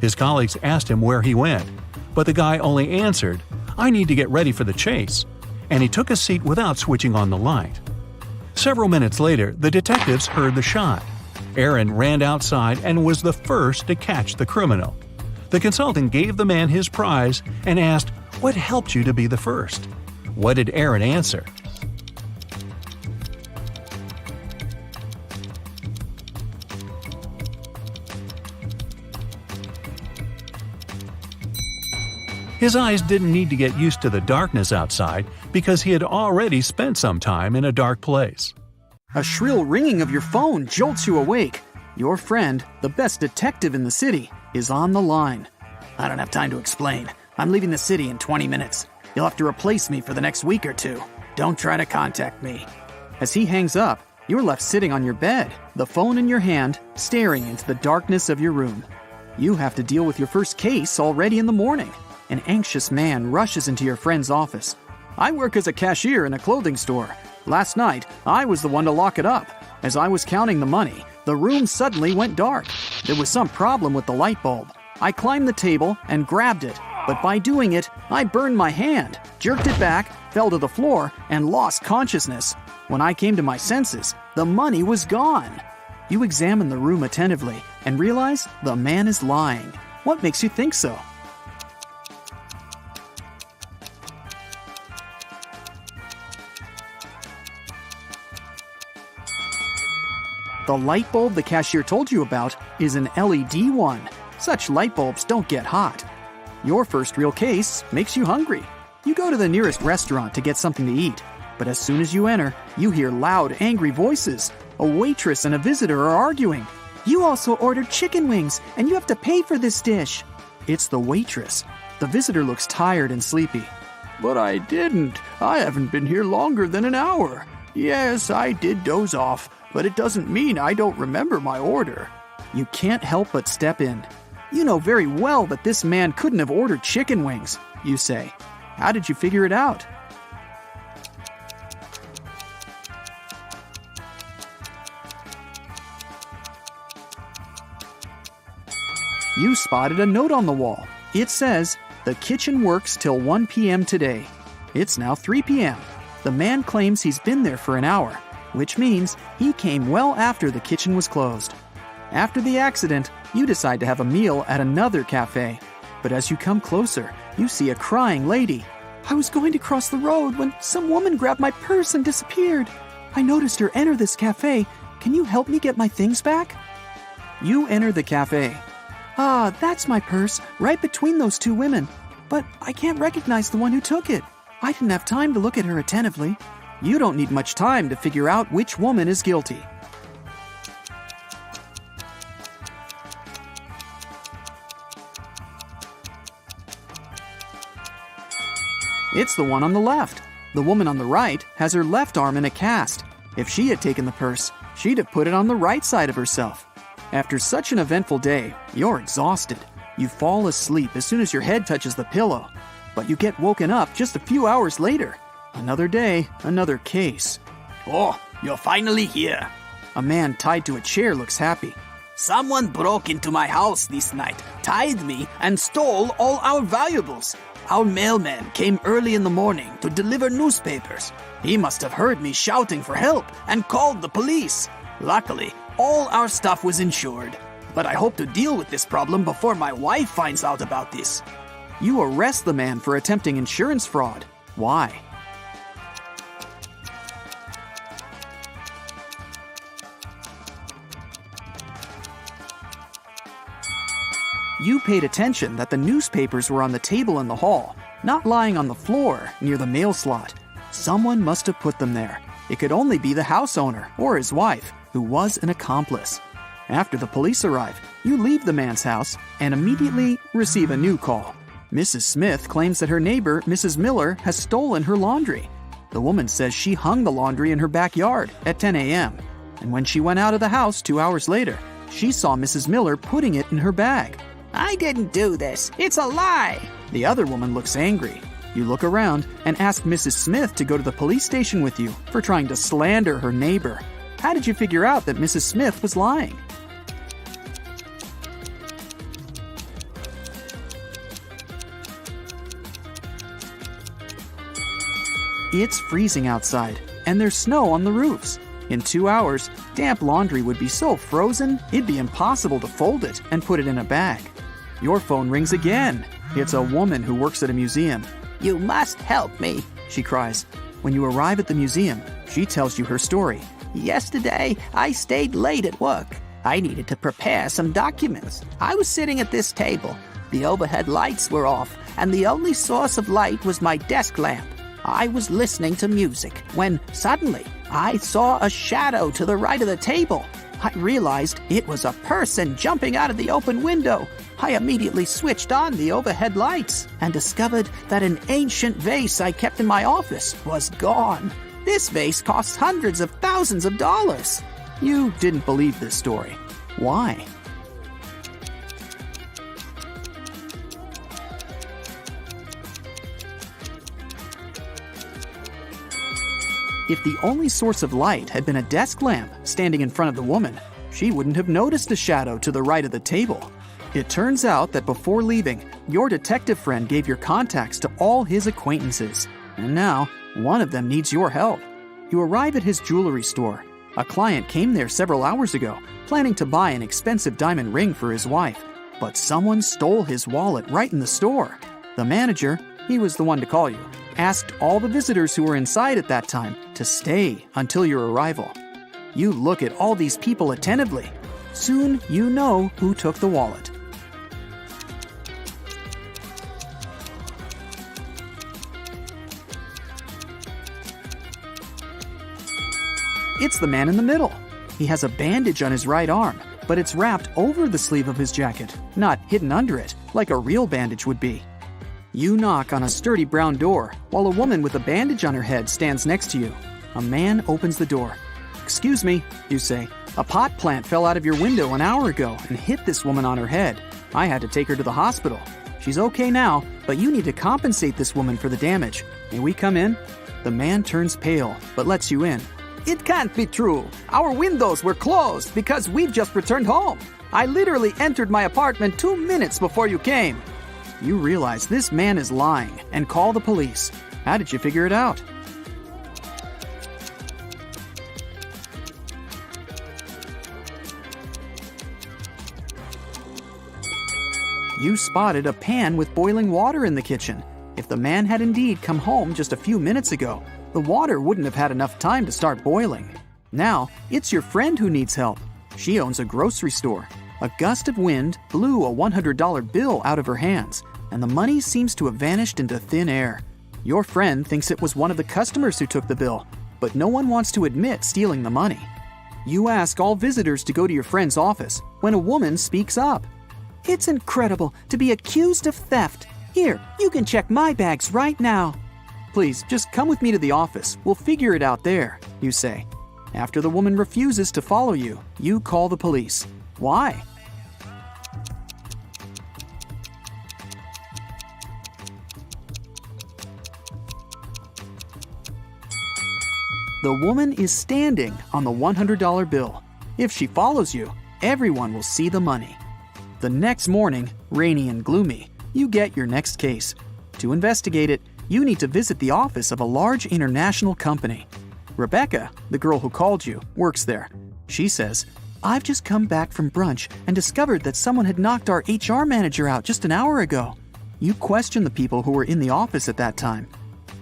His colleagues asked him where he went, but the guy only answered, "I need to get ready for the chase," and he took a seat without switching on the light. Several minutes later, the detectives heard the shot. Aaron ran outside and was the first to catch the criminal. The consultant gave the man his prize and asked, "What helped you to be the first?" What did Aaron answer? His eyes didn't need to get used to the darkness outside because he had already spent some time in a dark place. A shrill ringing of your phone jolts you awake. Your friend, the best detective in the city, is on the line. I don't have time to explain. I'm leaving the city in 20 minutes. You'll have to replace me for the next week or 2. Don't try to contact me. As he hangs up, you're left sitting on your bed, the phone in your hand, staring into the darkness of your room. You have to deal with your first case already in the morning. An anxious man rushes into your friend's office. I work as a cashier in a clothing store. Last night, I was the one to lock it up. As I was counting the money, the room suddenly went dark. There was some problem with the light bulb. I climbed the table and grabbed it. But by doing it, I burned my hand, jerked it back, fell to the floor, and lost consciousness. When I came to my senses, the money was gone. You examine the room attentively and realize the man is lying. What makes you think so? The light bulb the cashier told you about is an LED one. Such light bulbs don't get hot. Your first real case makes you hungry. You go to the nearest restaurant to get something to eat, but as soon as you enter, you hear loud, angry voices. A waitress and a visitor are arguing. You also ordered chicken wings, and you have to pay for this dish. It's the waitress. The visitor looks tired and sleepy. But I didn't. I haven't been here longer than an hour. Yes, I did doze off, but it doesn't mean I don't remember my order. You can't help but step in. You know very well that this man couldn't have ordered chicken wings, you say. How did you figure it out? You spotted a note on the wall. It says, "The kitchen works till 1 p.m. today." It's now 3 p.m. The man claims he's been there for an hour, which means he came well after the kitchen was closed. After the accident, you decide to have a meal at another cafe. But as you come closer, you see a crying lady. I was going to cross the road when some woman grabbed my purse and disappeared. I noticed her enter this cafe. Can you help me get my things back? You enter the cafe. Ah, that's my purse, right between those two women. But I can't recognize the one who took it. I didn't have time to look at her attentively. You don't need much time to figure out which woman is guilty. It's the one on the left. The woman on the right has her left arm in a cast. If she had taken the purse, she'd have put it on the right side of herself. After such an eventful day, you're exhausted. You fall asleep as soon as your head touches the pillow. But you get woken up just a few hours later. Another day, another case. Oh, you're finally here. A man tied to a chair looks happy. Someone broke into my house this night, tied me, and stole all our valuables. Our mailman came early in the morning to deliver newspapers. He must have heard me shouting for help and called the police. Luckily, all our stuff was insured. But I hope to deal with this problem before my wife finds out about this. You arrest the man for attempting insurance fraud. Why? You paid attention that the newspapers were on the table in the hall, not lying on the floor near the mail slot. Someone must have put them there. It could only be the house owner or his wife, who was an accomplice. After the police arrive, you leave the man's house and immediately receive a new call. Mrs. Smith claims that her neighbor, Mrs. Miller, has stolen her laundry. The woman says she hung the laundry in her backyard at 10 a.m. And when she went out of the house 2 hours later, she saw Mrs. Miller putting it in her bag. I didn't do this. It's a lie. The other woman looks angry. You look around and ask Mrs. Smith to go to the police station with you for trying to slander her neighbor. How did you figure out that Mrs. Smith was lying? It's freezing outside, and there's snow on the roofs. In 2 hours, damp laundry would be so frozen, it'd be impossible to fold it and put it in a bag. Your phone rings again. It's a woman who works at a museum. You must help me, she cries. When you arrive at the museum, she tells you her story. Yesterday, I stayed late at work. I needed to prepare some documents. I was sitting at this table. The overhead lights were off, and the only source of light was my desk lamp. I was listening to music when suddenly I saw a shadow to the right of the table. I realized it was a person jumping out of the open window. I immediately switched on the overhead lights and discovered that an ancient vase I kept in my office was gone. This vase costs hundreds of thousands of dollars. You didn't believe this story. Why? If the only source of light had been a desk lamp standing in front of the woman, she wouldn't have noticed the shadow to the right of the table. It turns out that before leaving, your detective friend gave your contacts to all his acquaintances. And now, one of them needs your help. You arrive at his jewelry store. A client came there several hours ago, planning to buy an expensive diamond ring for his wife. But someone stole his wallet right in the store. The manager, he was the one to call you, asked all the visitors who were inside at that time to stay until your arrival. You look at all these people attentively. Soon you know who took the wallet. It's the man in the middle. He has a bandage on his right arm, but it's wrapped over the sleeve of his jacket, not hidden under it, like a real bandage would be. You knock on a sturdy brown door, while a woman with a bandage on her head stands next to you. A man opens the door. "Excuse me," you say. "A pot plant fell out of your window an hour ago and hit this woman on her head. I had to take her to the hospital. She's okay now, but you need to compensate this woman for the damage. May we come in?" The man turns pale, but lets you in. It can't be true. Our windows were closed because we've just returned home. I literally entered my apartment 2 minutes before you came. You realize this man is lying and call the police. How did you figure it out? You spotted a pan with boiling water in the kitchen. If the man had indeed come home just a few minutes ago, the water wouldn't have had enough time to start boiling. Now, it's your friend who needs help. She owns a grocery store. A gust of wind blew a $100 bill out of her hands, and the money seems to have vanished into thin air. Your friend thinks it was one of the customers who took the bill, but no one wants to admit stealing the money. You ask all visitors to go to your friend's office when a woman speaks up. It's incredible to be accused of theft. Here, you can check my bags right now. Please, just come with me to the office. We'll figure it out there, you say. After the woman refuses to follow you, you call the police. Why? The woman is standing on the $100 bill. If she follows you, everyone will see the money. The next morning, rainy and gloomy, you get your next case. To investigate it, you need to visit the office of a large international company. Rebecca, the girl who called you, works there. She says, "I've just come back from brunch and discovered that someone had knocked our HR manager out just an hour ago." You question the people who were in the office at that time.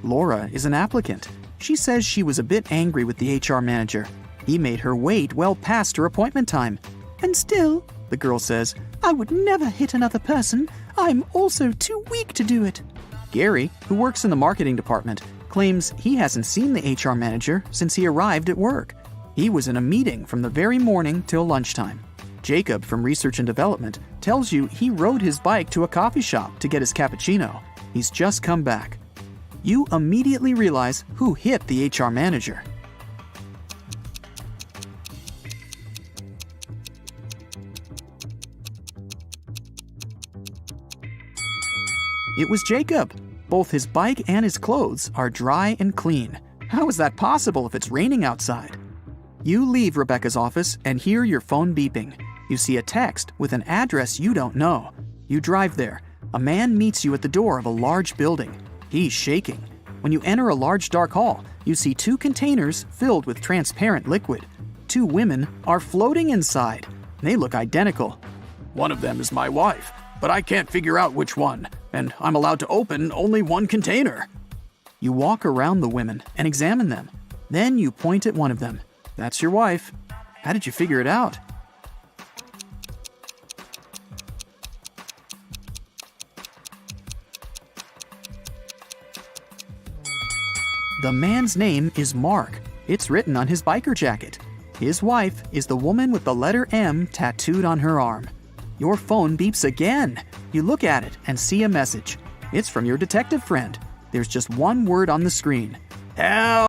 Laura is an applicant. She says she was a bit angry with the HR manager. He made her wait well past her appointment time. "And still," the girl says, "I would never hit another person. I'm also too weak to do it." Gary, who works in the marketing department, claims he hasn't seen the HR manager since he arrived at work. He was in a meeting from the very morning till lunchtime. Jacob from Research and Development tells you he rode his bike to a coffee shop to get his cappuccino. He's just come back. You immediately realize who hit the HR manager. It was Jacob. Both his bike and his clothes are dry and clean. How is that possible if it's raining outside? You leave Rebecca's office and hear your phone beeping. You see a text with an address you don't know. You drive there. A man meets you at the door of a large building. He's shaking. When you enter a large dark hall, you see 2 containers filled with transparent liquid. 2 women are floating inside. They look identical. "One of them is my wife, but I can't figure out which one, and I'm allowed to open only one container." You walk around the women and examine them. Then you point at one of them. That's your wife. How did you figure it out? The man's name is Mark. It's written on his biker jacket. His wife is the woman with the letter M tattooed on her arm. Your phone beeps again. You look at it and see a message. It's from your detective friend. There's just one word on the screen. Help!